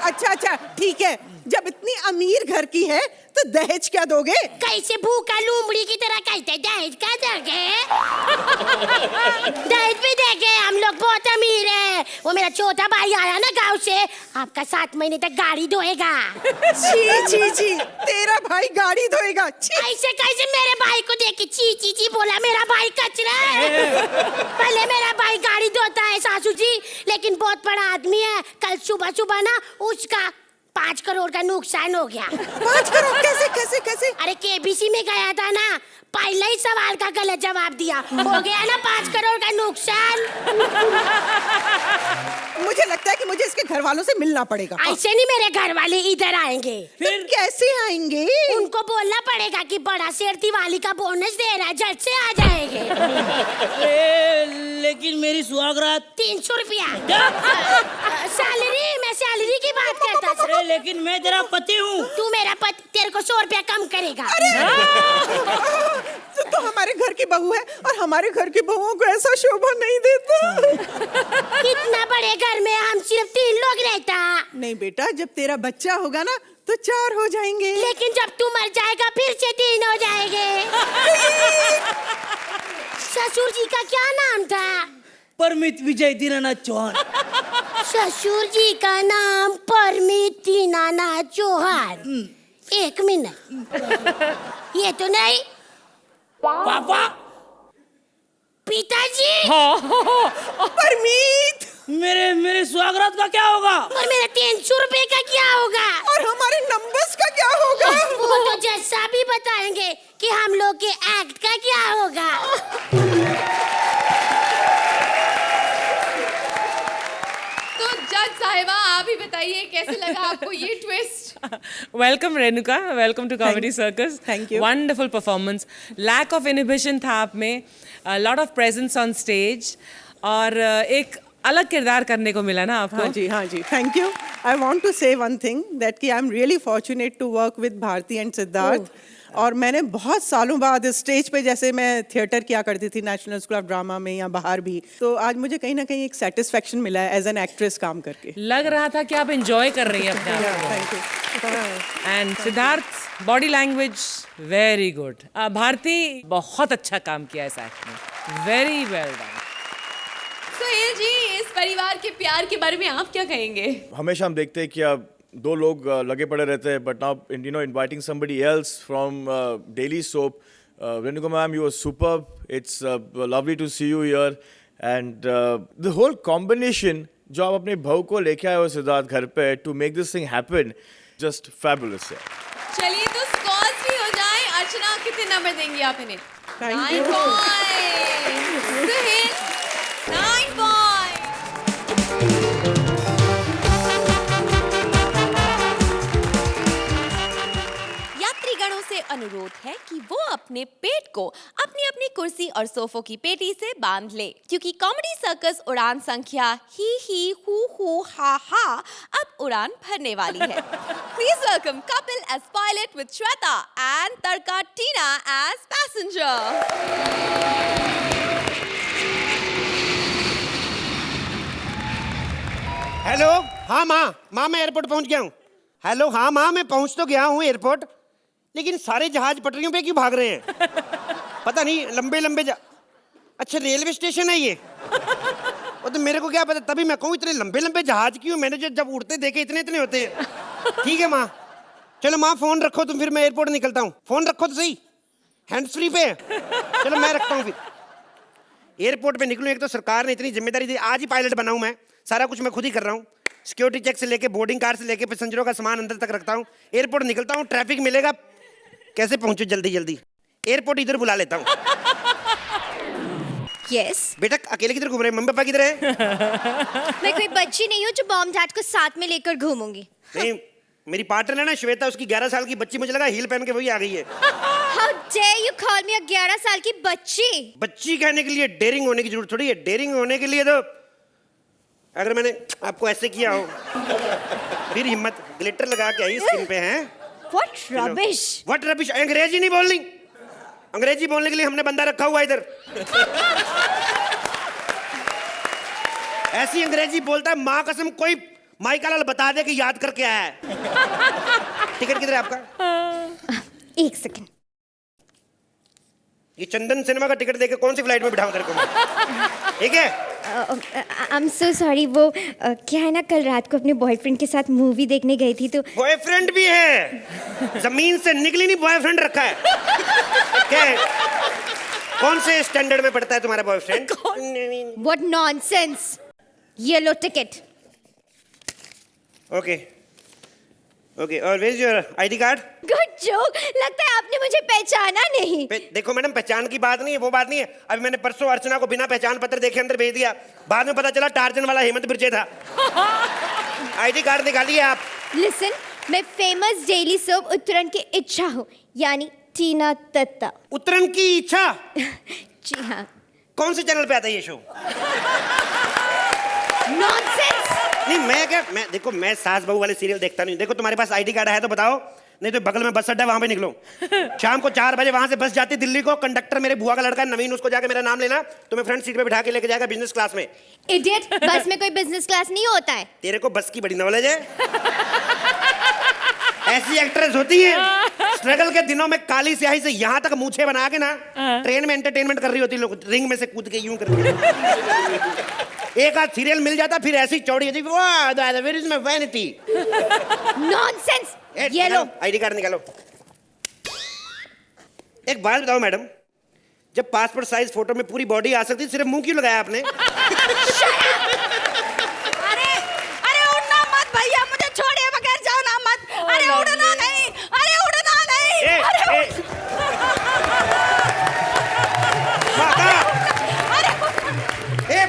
अच्छा ठीक है, जब इतनी अमीर घर की है तो दहेज क्या दोगे? कैसे भूखा लूमड़ी की तरह कहते दहेज क्या दोगे? दहेज भी देंगे, हम लोग बहुत अमीर है। वो मेरा छोटा भाई आया ना गांव से, आपका 7 महीने तक गाड़ी धोएगा। छी, तेरा भाई गाड़ी धोएगा? ऐसे कैसे मेरे भाई को देख के ची बोला? मेरा भाई कचरा है। पहले मेरा भाई गाड़ी धोता है सासू जी, लेकिन बहुत बड़ा आदमी है। कल सुबह ना उसका 5 करोड़ का नुकसान हो गया। 5 करोड़ कैसे? अरे केबीसी में गया था ना, पहले ही सवाल का गलत जवाब दिया, हो गया ना 5 करोड़ का नुकसान। मुझे लगता है कि मुझे इसके घर वालों से मिलना पड़ेगा। ऐसे नहीं, मेरे घर वाले इधर आएंगे। फिर कैसे आएंगे? उनको बोलना पड़ेगा कि बड़ा शेर दिवाली का बोनस दे रहा है, झट से आ जाएंगे। लेकिन मेरी सुहागरात 300 रुपया सैलरी। मैं सैलरी की बात करता था। अरे लेकिन मैं तेरा पति हूँ। तू मेरा पति, तेरे को 100 रुपया कम करेगा। तो हमारे घर की बहू है और हमारे घर की बहुओं को ऐसा शोभा नहीं देता। इतना बड़े घर में हम सिर्फ 3 लोग रहता। नहीं बेटा, जब तेरा बच्चा होगा ना तो 4 हो जाएंगे। लेकिन जब तू मर जाएगा फिर से 3 हो जाएंगे। ससुर जी का क्या नाम था? परमित विजय दीनानाथ चौहान। ससुर जी का नाम परमित दीनानाथ चौहान। 1 मिनट, ये तो नहीं। पापा, पिताजी। परमीत, मेरे सुहागरात का क्या होगा? और मेरे 300 रुपए का क्या होगा? और हमारे नंबर्स का क्या होगा? वो तो जज साहब ही बताएंगे कि हम लोग के एक्ट का क्या होगा। तो जज साहिबा, आप ही बताइए कैसे लगा आपको ये twist? Welcome Renuka, welcome to comedy circus. thank you. Wonderful performance. Lack of inhibition था आप में, lot of presence on stage, और एक अलग किरदार करने को मिला ना आपको। हाँ जी, thank you. I want to say one thing that कि I am really fortunate to work with Bharti and Siddharth. और मैंने बहुत सालों बाद स्टेज पे, जैसे मैं थिएटर किया करती थी नेशनल स्कूल ऑफ ड्रामा में या बाहर भी, तो आज मुझे कहीं ना कहीं एक सेटिस्फेक्शन मिला है एज एन एक्ट्रेस काम करके। लग रहा था कि आप एंजॉय कर रही हैं अपने आप को। Thank you. And Siddharth, body language very good. Bharti, बहुत अच्छा काम किया इस एक्ट में, very well done. Suhail ji, इस परिवार के प्यार के बारे में आप क्या कहेंगे? हमेशा हम देखते हैं कि अब 2 लोग लगे पड़े रहते हैं, but now inviting somebody else from daily soap. Renuka ma'am, you are superb. It's lovely to see you here, and the whole combination जो आप अपने बहू को लेके आए हो सिद्धार्थ घर पे to make this thing happen, just fabulous है। चलिए तो स्कोर्स भी हो जाए। अर्चना, कितने नंबर देंगी आप इन्हें? Thank 9 you. Point. Suhel, 9 point. यात्रीगणों से अनुरोध है कि वो अपने पेट को अपनी अपनी कुर्सी और सोफों की पेटी से बांध ले, क्योंकि कॉमेडी सर्कस उड़ान संख्या ही हु हा अब उड़ान भरने वाली है। Please welcome Kapil as pilot with Shweta and तरका टीना एज पैसेंजर। हेलो, हाँ माँ मैं एयरपोर्ट पहुंच गया हूँ। हेलो, हाँ माँ मैं पहुंच तो गया हूँ एयरपोर्ट, लेकिन सारे जहाज पटरियों पे क्यों भाग रहे हैं? पता नहीं, लंबे अच्छा रेलवे स्टेशन है ये। वो तो मेरे को क्या पता, तभी मैं कहूँ इतने लंबे जहाज क्यों? मैंने जब उड़ते देखे इतने होते हैं। ठीक है माँ, चलो माँ फोन रखो तुम, फिर मैं एयरपोर्ट निकलता हूँ। फोन रखो तो सही, हैंड्स फ्री पे। चलो मैं रखता हूँ, फिर एयरपोर्ट पे निकलूँ। एक तो सरकार ने इतनी जिम्मेदारी दी, आज ही पायलट बना हूँ मैं, सारा कुछ मैं खुद ही कर रहा हूँ। सिक्योरिटी चेक से लेके बोर्डिंग कार से लेके पैसेंजरों का सामान अंदर तक रखता हूँ। एयरपोर्ट निकलता हूँ, ट्रैफिक मिलेगा, कैसे पहुंचू जल्दी जल्दी, एयरपोर्ट इधर बुला लेता हूँ। यस बेटा अकेले किधर घूम रहे हैं, मम्मी पापा किधर है? मैं कोई बच्ची नहीं हूँ जो मॉम डैड को साथ में लेकर घूमूंगी। नहीं, मेरी पार्टनर है ना श्वेता, उसकी 11 साल की बच्ची, मुझे लगा हील पहन के वही आ गई है। How dare you call me a 11 साल की बच्ची? बच्ची कहने के लिए डेयरिंग होने की जरूरत थोड़ी है। डेयरिंग होने के लिए तो अगर मैंने आपको ऐसे किया हो, फिर हिम्मत, ग्लिटर लगा के आई स्किन पे हैं। What rubbish? What rubbish? अंग्रेजी नहीं बोलनी, अंग्रेजी बोलने के लिए हमने बंदा रखा हुआ इधर। ऐसी अंग्रेजी बोलता है माँ कसम, कोई माइका लाल बता दे कि याद करके आया है। टिकट किधर है आपका? 1 सेकंड। ये चंदन सिनेमा का टिकट देके कौन सी फ्लाइट में बिठाऊं तेरे को मैं? ठीक है? आई एम सो सॉरी, वो क्या है ना, कल रात को अपने बॉयफ्रेंड के साथ मूवी देखने गई थी तो। बॉयफ्रेंड भी है? जमीन से निकली नहीं बॉयफ्रेंड रखा है क्या है? कौन से स्टैंडर्ड में पढ़ता है तुम्हारा boyfriend? What nonsense! Yellow ticket. Okay okay, और where is your ID card? Good joke, लगता है आपने मुझे पहचाना नहीं। देखो मैडम, पहचान की बात नहीं है, वो बात नहीं है। अभी मैंने परसों अर्चना को बिना पहचान पत्र देखे अंदर भेज दिया, बाद में पता चला टार्जन वाला हेमंत बिरजे था। आईडी कार्ड निकालिए आप। लिसन, मैं फेमस डेली सोप उत्तरण की इच्छा हूँ, यानी टीना दत्ता। उत्तरण की इच्छा? जी हाँ। कौन से चैनल पे आता है ये शो? नॉनसेंस! नहीं मैं क्या, मैं देखो, मैं सास बहू वाले सीरियल देखता नहीं। देखो तुम्हारे पास आईडी कार्ड है तो बताओ, नहीं तो बगल में बस अड्डा, वहां पे निकलो। शाम को 4 बजे वहां से बस जाती दिल्ली को। कंडक्टर मेरे बुआ का लड़का है नवीन, उसको जाके मेरा नाम लेना, तुम्हें फ्रंट सीट पे बिठा के लेके जाएगा बिजनेस क्लास में। इडियट, बस में कोई बिजनेस क्लास नहीं होता है। तेरे को बस की बड़ी नॉलेज है। ऐसी एक्ट्रेस होती है, स्ट्रगल के दिनों में काली स्याही से यहाँ तक मूछे बना के ना ट्रेन में एंटरटेनमेंट कर रही होती, लोग रिंग में से कूद के यूं कर रही होती। एक आध सीरियल मिल जाता, फिर ऐसी चौड़ी होती, वाह दादा where is my vanity. Nonsense! ये लो आईडी कार्ड निकालो। एक बात बताओ मैडम, जब पासपोर्ट साइज फोटो में पूरी बॉडी आ सकती, सिर्फ मुंह क्यों लगाया आपने? अरे उड़ना मत भैया, मुझे छोड़िए बगैर जाओ ना मत। अरे उड़ना नहीं, अरे उड़ना नहीं।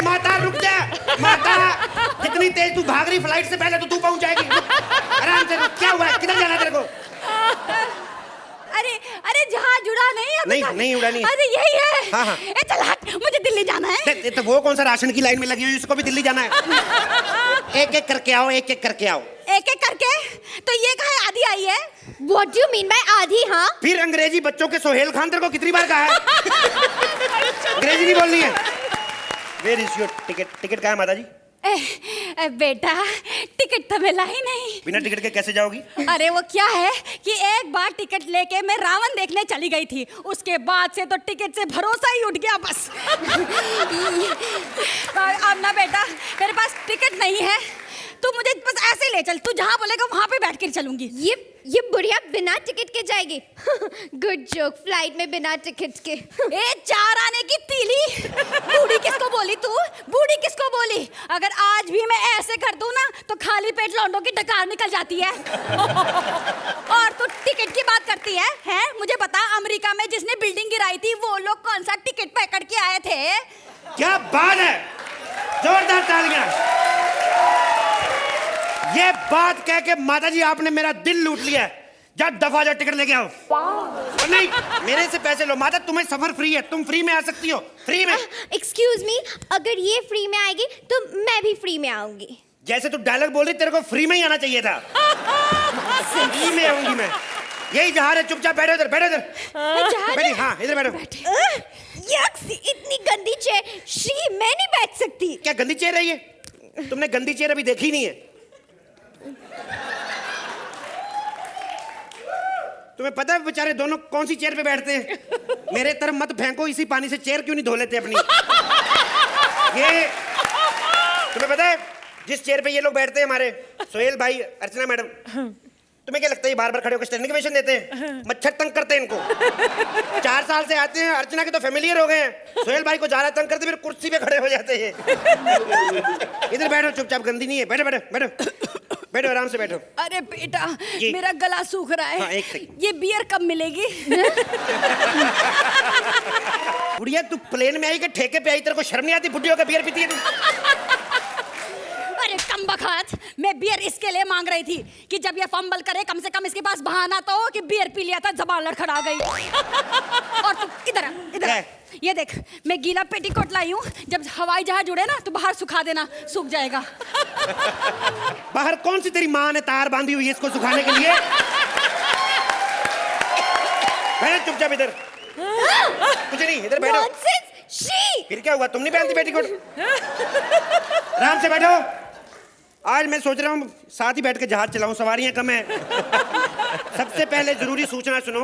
माता रुक जा, माता जितनी तेज तू भाग रही फ्लाइट से पहले तो तू पहुंच जाएगी। आराम से। क्या हुआ, किधर जाना तेरे को? अरे जहाज उड़ा नहीं है? नहीं उड़ा नहीं। अरे यही है। हाँ। ए चल हट, मुझे दिल्ली जाना है। तो वो कौन सा राशन की लाइन में लगी हुई, उसको भी दिल्ली जाना है? एक एक करके आओ, एक एक करके आओ। एक एक करके? तो ये कहा आधी आई है? What do you mean by आधी? हाँ, फिर अंग्रेजी बच्चों के सोहेल खान तेरे को कितनी बार कहा है? अंग्रेजी नहीं बोलनी है। Where is your ticket? Ticket कहाँ है माता जी? बेटा टिकट तो मिला ही नहीं। बिना टिकट के कैसे जाओगी? अरे वो क्या है कि एक बार टिकट लेके मैं रावण देखने चली गई थी, उसके बाद से तो टिकट से भरोसा ही उठ गया बस। अब ना बेटा मेरे पास टिकट नहीं है, तू मुझे बस ऐसे ही ले चल, तू जहाँ बोलेगा वहाँ पे बैठ कर चलूंगी। ये बुढ़िया बिना टिकट के जाएगी। गुड जोक, फ्लाइट में बिना टिकट के। ए 4 आने की तीली, बूढ़ी किसको बोली तू? बूढ़ी किसको बोली? अगर आज भी मैं ऐसे कर दूं ना तो खाली पेट लौंडों की डकार निकल जाती है। और तू टिकट की बात करती है, हैं? मुझे बता, अमेरिका में जिसने बिल्डिंग गिराई थी वो लोग कौन सा टिकट पकड़ के आए थे? क्या बात है, जोरदार तालियां। ये बात कह के माता जी आपने मेरा दिल लूट लिया है। जा दफा जा, टिकट लेके आओ। और नहीं, मेरे से पैसे लो। माता तुम्हें सफर फ्री है, तुम फ्री में आ सकती हो, फ्री में। एक्सक्यूज मी, अगर ये फ्री में आएगी तो मैं भी फ्री में आऊंगी। जैसे तू डायलॉग बोल रही, तेरे को फ्री में ही आना चाहिए था। फ्री में आऊंगी मैं। यही जहाज है, चुपचाप बैठो इधर, बैठो इधर। बैठी, हाँ इधर बैठो। इतनी गंदी चेयर, श्री मैं नहीं बैठ सकती। क्या गंदी चेयर है ये? तुमने गंदी चेयर अभी देखी नहीं है। तुम्हें पता है बेचारे दोनों कौन सी चेयर पे बैठते हैं? मेरे तरफ मत फेंको, इसी पानी से चेयर क्यों नहीं धो लेते अपनी? ये तुम्हें पता है जिस चेयर पे ये लोग बैठते हैं, हमारे सोहेल भाई, अर्चना मैडम, तुम्हें क्या लगता है ये बार बार खड़े होकर स्टैंडिंग ओवेशन देते हैं? मच्छर तंग करते हैं इनको। 4 साल से आते हैं, अर्चना के तो फैमिलियर हो गए हैं। सोहेल भाई को ज्यादा तंग करते फिर कुर्सी पे खड़े हो जाते हैं। इधर बैठो चुपचाप, गंदी नहीं है। बैठो बैठो बैठो बैठो, आराम से बैठो। अरे बेटा, मेरा गला सूख रहा है। हाँ, एक सेकंड। ये बियर कब मिलेगी? बुढ़िया तू प्लेन में आई कि ठेके पे आई? तेरे को शर्म नहीं आती? बुढ़ियों का बियर पीती है तू? अरे कम बखत, मैं बियर इसके लिए मांग रही थी कि जब ये फंबल करे कम से कम इसके पास बहाना तो हो कि बियर पी लिया था, जबान लड़खड़ा गई। और तू इधर आ, इधर आ। ये देख, मैं गीला पेटीकोट लाई हूँ, जब हवाई जहाज उड़े ना तो बाहर सुखा देना, सूख जाएगा। बाहर कौन सी तेरी माँ ने तार बांधी हुई है इसको सुखाने के लिए? बैठ चुपचाप इधर। कुछ नहीं, इधर बैठो। फिर क्या हुआ, तुम नहीं पहनती पेटीकोट? आराम से बैठो। आज मैं सोच रहा हूँ साथ ही बैठ के जहाज चलाऊं, सवारियां कम है। सबसे पहले जरूरी सूचना सुनो,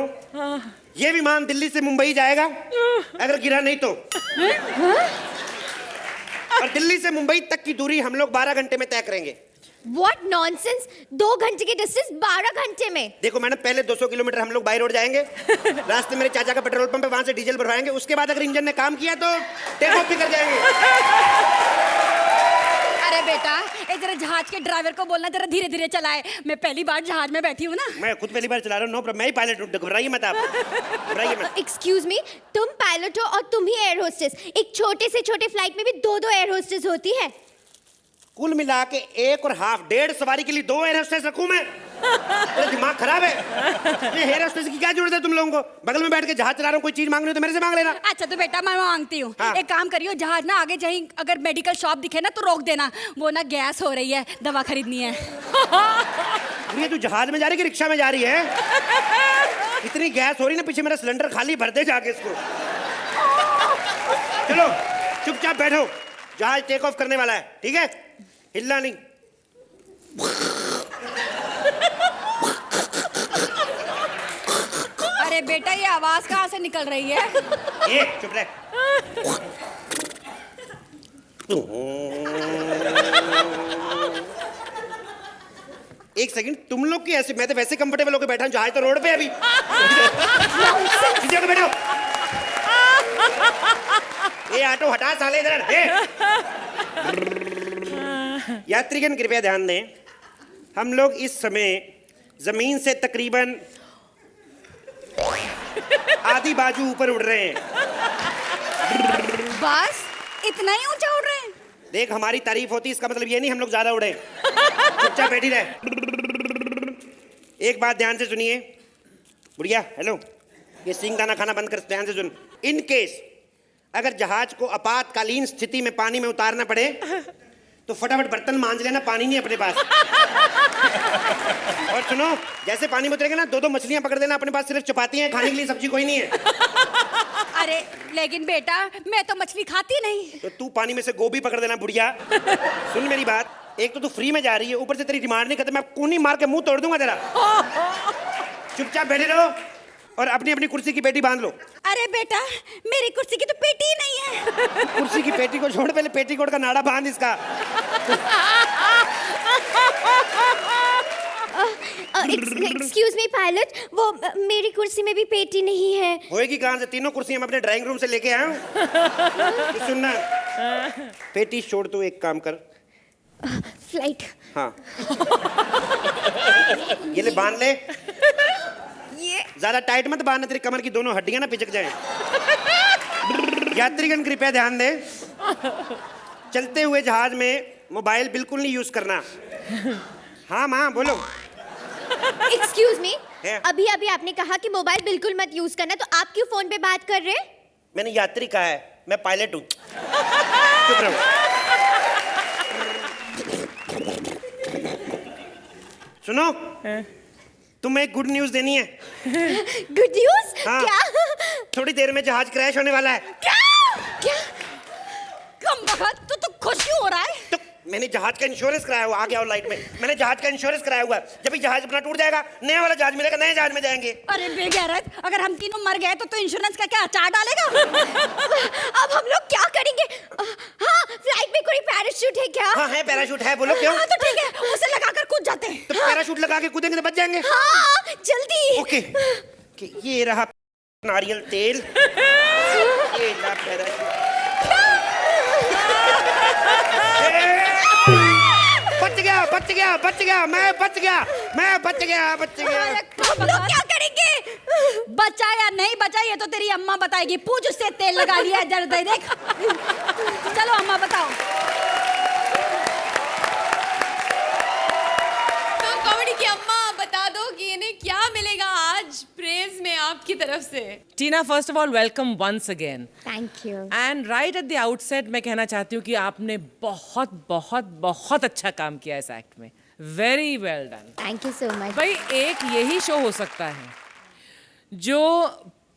ये विमान दिल्ली से मुंबई जाएगा, अगर गिरा नहीं तो। और दिल्ली से मुंबई तक की दूरी हम लोग 12 घंटे में तय करेंगे। What nonsense? 2 घंटे की डिस्टेंस 12 घंटे में? देखो मैडम, पहले 200 किलोमीटर हम लोग बाई रोड जाएंगे, रास्ते मेरे चाचा का पेट्रोल पंप है, वहां से डीजल भरवाएंगे, उसके बाद अगर इंजन ने काम किया तो टेक ऑफ भी कर जाएंगे। अरे बेटा, इधर जहाज के ड्राइवर को बोलना जरा धीरे धीरे चलाए, मैं पहली बार जहाज में बैठी हूँ ना। मैं खुद पहली बार चला रहा हूँ, नो प्रॉब्लम, मैं ही पायलट हूँ, घबराइए मत आप, घबराइए मत। एक्सक्यूज मी, तुम पायलट हो और तुम ही एयर होस्टेस। एक छोटे से छोटे फ्लाइट में भी 2-2 एयर होस्टेस होती है। कुल मिला के 1 और हाफ, 1.5 सवारी के लिए 2 एयर होस्टेस रखूं मैं? तेरा दिमाग खराब है? ये एयर होस्टेस की क्या जरूरत है तुम लोगों को? बगल में बैठ के जहाज चला रहा हूँ, कोई चीज मांग रही हो तो मेरे से मांग लेना। अच्छा तो बेटा मैं मांगती हूँ। हाँ। एक काम करियो, जहाज ना आगे कहीं अगर मेडिकल शॉप दिखे ना तो रोक देना, वो ना गैस हो रही है, दवा खरीदनी है। ये तू जहाज में जा रही है कि रिक्शा में जा रही है? इतनी गैस हो रही ना, पीछे मेरा सिलेंडर खाली भर दे जाके इसको। चलो चुपचाप बैठो, जहाज टेक ऑफ करने वाला है, ठीक है? हिलना नहीं। अरे बेटा, ये आवाज कहाँ से निकल रही है? ये चुप रह। एक सेकंड, तुम लोग की ऐसे, मैं तो वैसे कंफर्टेबल होकर बैठा हूँ, जहाज तो रोड पे है अभी। पीछे को बैठो। ये ऑटो हटा साले इधर। यात्रीगण कृपया ध्यान दें, हम लोग इस समय जमीन से तकरीबन आधी बाजू ऊपर उड़ रहे हैं। बस इतना ही ऊंचा उड़ रहे हैं? देख, हमारी तारीफ होती, इसका मतलब ये नहीं हम लोग ज्यादा उड़े। चुपचाप बैठी रहे। एक बात ध्यान से सुनिए, बुढ़िया, हेलो, ये सिंग दाना खाना बंद कर, ध्यान से सुन। इन केस अगर जहाज को आपातकालीन स्थिति में पानी में उतारना पड़े तो फटाफट बर्तन मांज लेना, पानी नहीं अपने पास। और सुनो, जैसे पानी में उतरेगा ना, 2-2 मछलियां पकड़ लेना अपने पास, सिर्फ चपाती हैं, खाने के लिए सब्जी कोई नहीं है। अरे लेकिन बेटा, मैं तो मछली खाती नहीं। तो तू पानी में से गोभी पकड़ देना बुढ़िया। सुन मेरी बात, एक तो तू फ्री में जा रही है, ऊपर से तेरी डिमांड नहीं करते, मैं कूनी मार के मुंह तोड़ दूंगा तेरा। चुपचाप बैठे रहो और अपनी अपनी कुर्सी की पेटी बांध लो। अरे बेटा, मेरी कुर्सी की तो पेटी ही नहीं है। कुर्सी की पेटी को छोड़, पहले पेटीकोट का नाड़ा बांध इसका। एक्सक्यूज मी पायलट, वो मेरी कुर्सी में भी पेटी नहीं है। होएगी कहाँ से? 3 कुर्सियां मैं अपने ड्राइंग रूम से लेके आया हूँ। तो सुनना, पेटी छोड़, तू एक काम कर, फ्लाइट। हाँ, ये ले बांध ले। ये ज्यादा टाइट मत बांधना, तेरी कमर की दोनों हड्डियां ना पिचक जाएं। यात्रीगण कृपया ध्यान दें, चलते हुए जहाज में मोबाइल बिल्कुल नहीं यूज करना। हाँ माँ बोलो। एक्सक्यूज मी, अभी अभी आपने कहा कि मोबाइल बिल्कुल मत यूज करना, तो आप क्यों फोन पे बात कर रहे हैं? मैंने यात्री कहा है, मैं पायलट हूँ। चुप रहो। सुनो, तुम्हें एक गुड न्यूज देनी है। Good news? हाँ, क्या? थोड़ी देर में जहाज क्रैश होने वाला है। क्या? क्या? कम वक्त तो खुश क्यों हो रहा है? तो मैंने जहाज का इंश्योरेंस कराया हुआ, आ गया और लाइट में, मैंने जहाज का इंश्योरेंस कराया हुआ है। जब भी जहाज अपना टूट जाएगा नया वाला जहाज मिलेगा, नए जहाज में जाएंगे। अरे बेगैरत, अगर हम तीनों मर गए तो इंश्योरेंस का क्या अचार डालेगा? अब हम लोग क्या करेंगे? हाँ, फ्लाइट में कोई पैराशूट है क्या? हाँ है, पैराशूट है, बोलो क्यों? हाँ तो ठीक है, उसे लगाकर कूद जाते हैं। तो पैराशूट लगा के कूदेंगे तो बच जाएंगे। हाँ जल्दी। ओके, ये रहा नारियल तेल, ये ला पैराशूट। बच गया, बच गया, बच गया, मैं बच गया, मैं बच गया, बच गया। हम लोग क्या करेंगे? बचा या नहीं बचा ये तो तेरी अम्मा बताएगी। पूछ उससे, तेल लगा लिया है, जरा देख। चलो अम्मा बताओ। तो कॉमेडी की अम्मा बता दो कि इन्हें क्या मिलेगा आज प्रेज में आपकी तरफ से। Tina, first of all welcome once again. Thank you. And right at the outset मैं कहना चाहती हूँ कि आपने बहुत बहुत बहुत अच्छा काम किया इस एक्ट में। Very well done. Thank you so much. भाई एक यही शो हो सकता है जो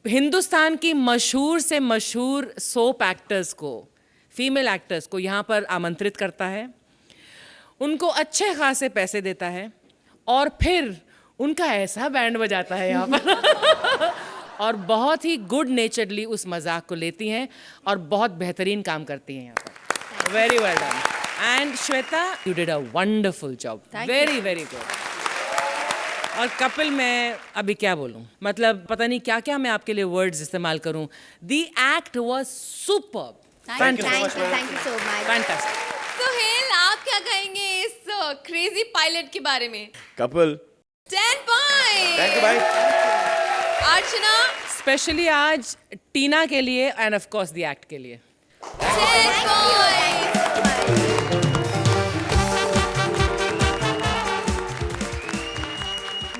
हिंदुस्तान की मशहूर से मशहूर सोप एक्टर्स को, फीमेल एक्टर्स को यहाँ पर आमंत्रित करता है, उनको अच्छे खासे पैसे देता है और फिर उनका ऐसा बैंड बजाता है यहाँ पर और बहुत ही गुड नेचरली उस मजाक को लेती हैं और बहुत बेहतरीन काम करती हैं यहाँ पर। Very well done. And Shweta, you did a wonderful job, very very good. और कपिल, मैं अभी क्या बोलूं, मतलब पता नहीं क्या क्या मैं आपके लिए वर्ड्स इस्तेमाल करूं। The act was superb, thank you so much. Fantastic. Suhail, आप क्या कहेंगे इस क्रेजी पायलट के बारे में? कपिल 10 पॉइंट। थैंक यू भाई। अर्चना, स्पेशली आज टीना के लिए end of course the act के लिए 10 पॉइंट।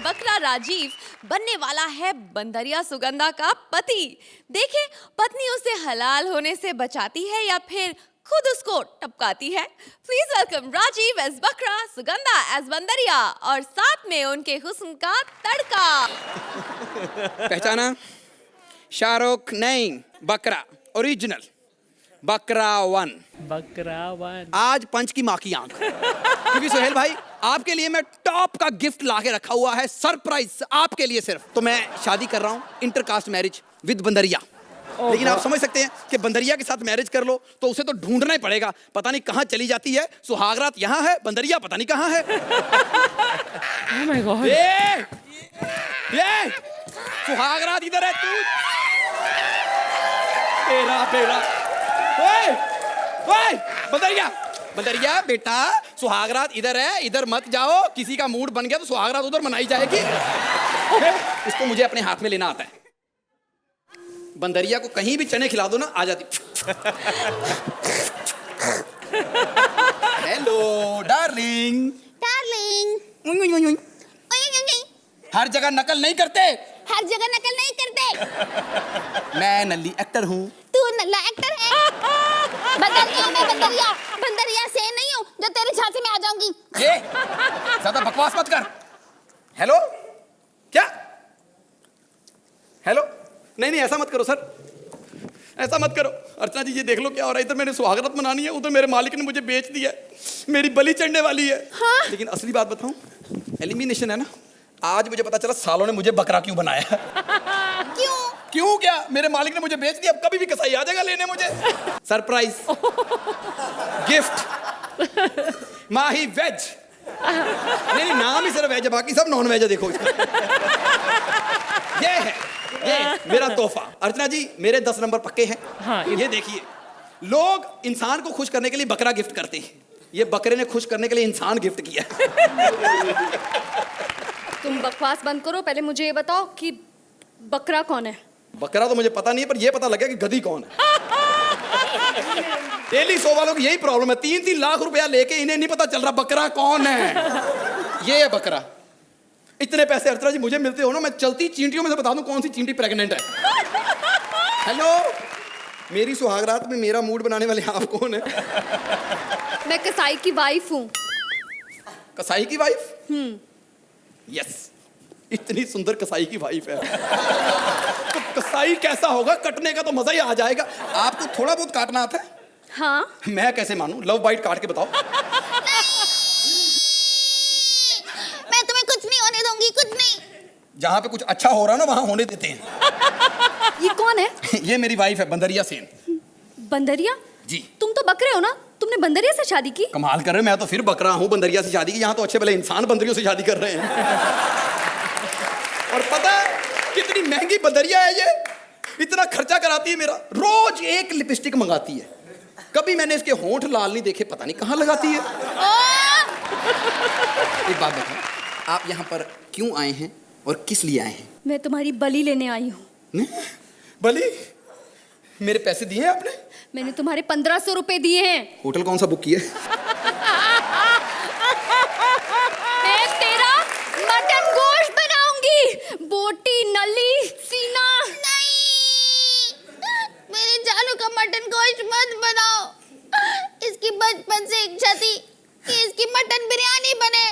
बकरा राजीव बनने वाला है बंदरिया सुगंधा का पति। देखें पत्नी उसे हलाल होने से बचाती है या फिर खुद उसको टपकाती है। प्लीज वेलकम राजीव एज बकरा, सुगंधा एज बंदरिया और साथ में उनके हुस्न का तड़का। पहचाना? शाहरुख नहीं, बकरा ओरिजिनल, बकरा वन। बकरा वन। आज पंच की माँ की आंख, क्योंकि सुहेल भाई आपके लिए मैं टॉप का गिफ्ट लाके रखा हुआ है, सरप्राइज आपके लिए सिर्फ। तो मैं शादी कर रहा हूँ इंटरकास्ट मैरिज विद बंदरिया। लेकिन आप समझ सकते हैं कि बंदरिया के साथ मैरिज कर लो तो उसे तो ढूंढना ही पड़ेगा, पता नहीं कहाँ चली जाती है। सुहागरात यहाँ है, बंदरिया पता नहीं कहाँ है। Oh my God. ये सुहागरात इधर है तू। तेरा ओए ओए बंदरिया, बंदरिया बेटा, सुहागरात इधर है, इधर मत जाओ। किसी का मूड बन गया तो सुहागरात उधर मनाई जाएगी। इसको मुझे अपने हाथ में लेना आता है। बंदरिया को कहीं भी चने खिला दो ना, आ जाती। Hello darling. डार्लिंग। हर जगह नकल नहीं करते। हर जगह नकल नहीं करते। मैं नल्ली एक्टर हूँ। तू नल्ला एक्टर है। बंदरिया, मैं बंदरिया, बंदरिया से नहीं हूँ जो तेरे झांसे में आ जाऊंगी। ज्यादा बकवास मत कर। हेलो, क्या? हेलो, नहीं ऐसा मत करो सर, ऐसा मत करो। अर्चना जी ये देख लो क्या हो रहा है। इधर मैंने सुहागरात मनानी है, उधर मेरे मालिक ने मुझे बेच दिया है, मेरी बलि चढ़ने वाली है। हाँ? लेकिन असली बात बताऊं, एलिमिनेशन है ना, आज मुझे पता चला सालों ने मुझे बकरा क्यों बनाया। क्यों क्या? मेरे मालिक ने मुझे बेच दिया, अब कभी भी कसाई आ जाएगा लेने मुझे। सरप्राइज गिफ्ट, माही वेज। नहीं नाम ही सिर्फ वेज है, बाकी सब नॉन वेज है। देखो ये है, ये मेरा तोहफा। अर्चना जी मेरे 10 नंबर पक्के हैं। हाँ, ये देखिए, लोग इंसान को खुश करने के लिए बकरा गिफ्ट करते हैं, ये बकरे ने खुश करने के लिए इंसान गिफ्ट किया। तुम बकवास बंद करो, पहले मुझे ये बताओ कि बकरा कौन है? बकरा तो मुझे पता नहीं है, पर ये पता लगा कि गधी कौन है। डेली शो वालों की यही प्रॉब्लम है, 3-3 लाख रुपया लेके इन्हें नहीं पता चल रहा बकरा कौन है। ये है बकरा। इतने पैसे अर्चना जी मुझे मिलते हो ना, मैं चलती चींटियों में से बता दूं कौन सी चींटी प्रेग्नेंट है। हेलो, मेरी सुहागरात में मेरा मूड बनाने वाले आप कौन है? मैं कसाई की वाइफ हूँ। कसाई की वाइफ? यस, इतनी सुंदर कसाई की वाइफ है। तो कसाई कैसा होगा, कटने का तो मजा ही आ जाएगा। आपको थोड़ा बहुत काटना आता है? हाँ। मैं कैसे मानूं, लव बाइट काट के बताओ। जहाँ पे कुछ अच्छा हो रहा है ना वहाँ होने देते हैं। ये कौन है? ये मेरी वाइफ है बंदरिया सेन। बंदरिया? जी। तुम तो बकरे हो ना, तुमने बंदरिया से शादी की? कमाल कर रहे हो, मैं तो फिर बकरा हूँ बंदरिया से शादी की। यहाँ तो अच्छे भले इंसान बंदरियों से शादी कर रहे हैं। और पता है कितनी महंगी बंदरिया है ये, इतना खर्चा कराती है मेरा, रोज एक लिपस्टिक मंगाती है। कभी मैंने इसके होंठ लाल नहीं देखे, पता नहीं कहाँ लगाती है। एक बात बताओ, आप यहाँ पर क्यों आए हैं और किस लिए आए हैं? मैं तुम्हारी बलि लेने आई हूँ। बलि? मेरे पैसे दिए हैं आपने? मैंने तुम्हारे 1500 रुपए दिए हैं। होटल कौन सा बुक किया? मैं तेरा मटन गोश्त बनाऊंगी, बोटी, नली, सीना। नहीं, मेरे जानू का मटन गोश्त मत बनाओ। इसकी बचपन से इच्छा थी कि इसकी मटन बिरयानी बने।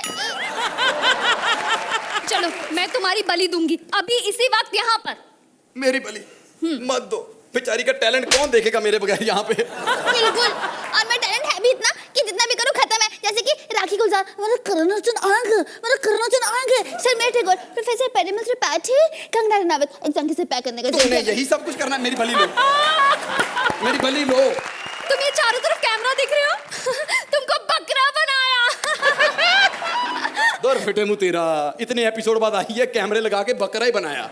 चलो मैं तुम्हारी बलि दूंगी अभी इसी वक्त यहाँ पर। मेरी बलि मत दो, बेचारी का टैलेंट कौन देखेगा मेरे बगैर यहाँ पे। बिल्कुल, और मैं टैलेंट है भी इतना कि जितना भी करूँ खत्म है। जैसे कि राखी गुलजार, मेरा करना चुन आंग, शर्मिला टैगोर, प्रोफेसर पेरिमल त्रिपाठी, कंगना रनावत, एग्जाम से पैक करने का तुमने यही सब कुछ करना है। मेरी बलि लो, मेरी बलि लो। तुम ये चारों तरफ कैमरा देख रहे हो? तुमको बकरा बनाया। दर फिटे मुँह तेरा, इतने एपिसोड बाद आई है कैमरे लगा के बकरा ही बनाया।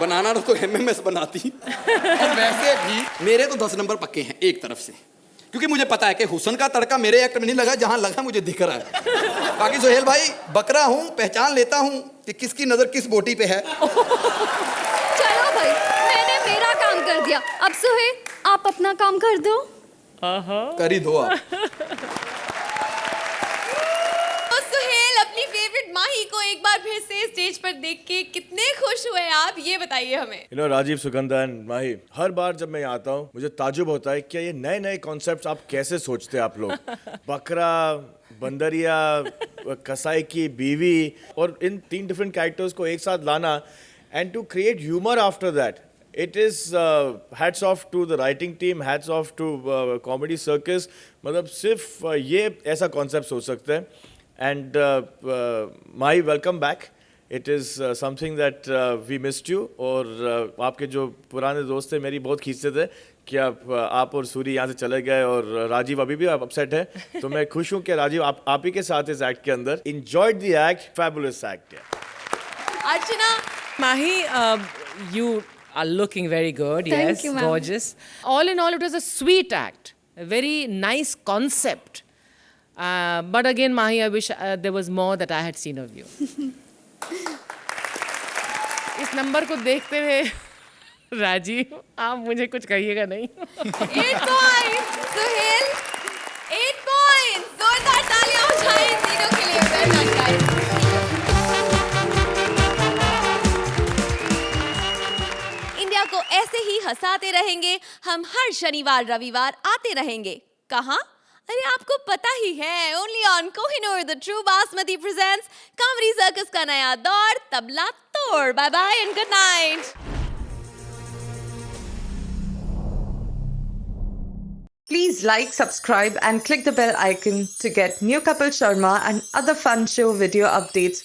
बनाना तो MMS बनाती। और वैसे भी मेरे तो 10 नंबर पक्के हैं एक तरफ से, क्योंकि मुझे पता है कि हुस्न का तड़का मेरे एक्ट में नहीं लगा, जहां लगा मुझे दिख रहा है। बाकी सोहेल भाई, बकरा हूं, पहचान लेता हूं कि किसकी नजर किस बोटी पे है। चलो भाई, मैंने मेरा काम कर दिया, अब सोहेल आप अपना काम कर दो। कर ही दो आप। तो सुहेल, अपनी फेवरेट माही को एक बार फिर से स्टेज पर देख के कितने खुश हुए आप, ये बताइए हमें। You know, Rajiv, Sugandha and Mahi, हर बार जब मैं यहाँ आता हूँ मुझे ताजुब होता है क्या ये नए नए कॉन्सेप्ट्स आप कैसे सोचते हैं आप लोग। बकरा, बंदरिया, कसाई की बीवी, और इन 3 डिफरेंट कैरेक्टर्स को एक साथ लाना and to create humour after that, it is hats off to the writing team, hats off to comedy circus। मतलब सिर्फ ये ऐसा कॉन्सेप्ट हो सकता है। And Mahi, welcome back. It is something that we missed you. और आपके जो पुराने दोस्त थे मेरी बहुत खींचते थे कि आप और सूरी यहाँ से चले गए, और राजीव अभी भी अपसेट है। तो मैं खुश हूँ कि राजीव आप ही के साथ इस एक्ट के अंदर। enjoyed the act, fabulous act। Archana. Mahi, you are looking very good. Thank Yes, you, ma'am. gorgeous. All in all, it was a sweet act, a very nice concept. But again, Mahi, I wish there was more that I had seen of you. इस नंबर को देखते हुए राजीव, आप मुझे कुछ कहिएगा नहीं। 8 points, सुहेल 8 points, जोरदार तालियां उठाएं इन तीनों के लिए। Well done, guys। इंडिया को ऐसे ही हंसाते रहेंगे हम, हर शनिवार रविवार आते रहेंगे। कहाँ? अरे आपको पता ही है, only on Kohinoor the true basmati presents comedy circus का नया दौर, तबला तोड़। Bye bye and good night. Please like, subscribe and click the bell icon to get new Kapil Sharma and other fun show video updates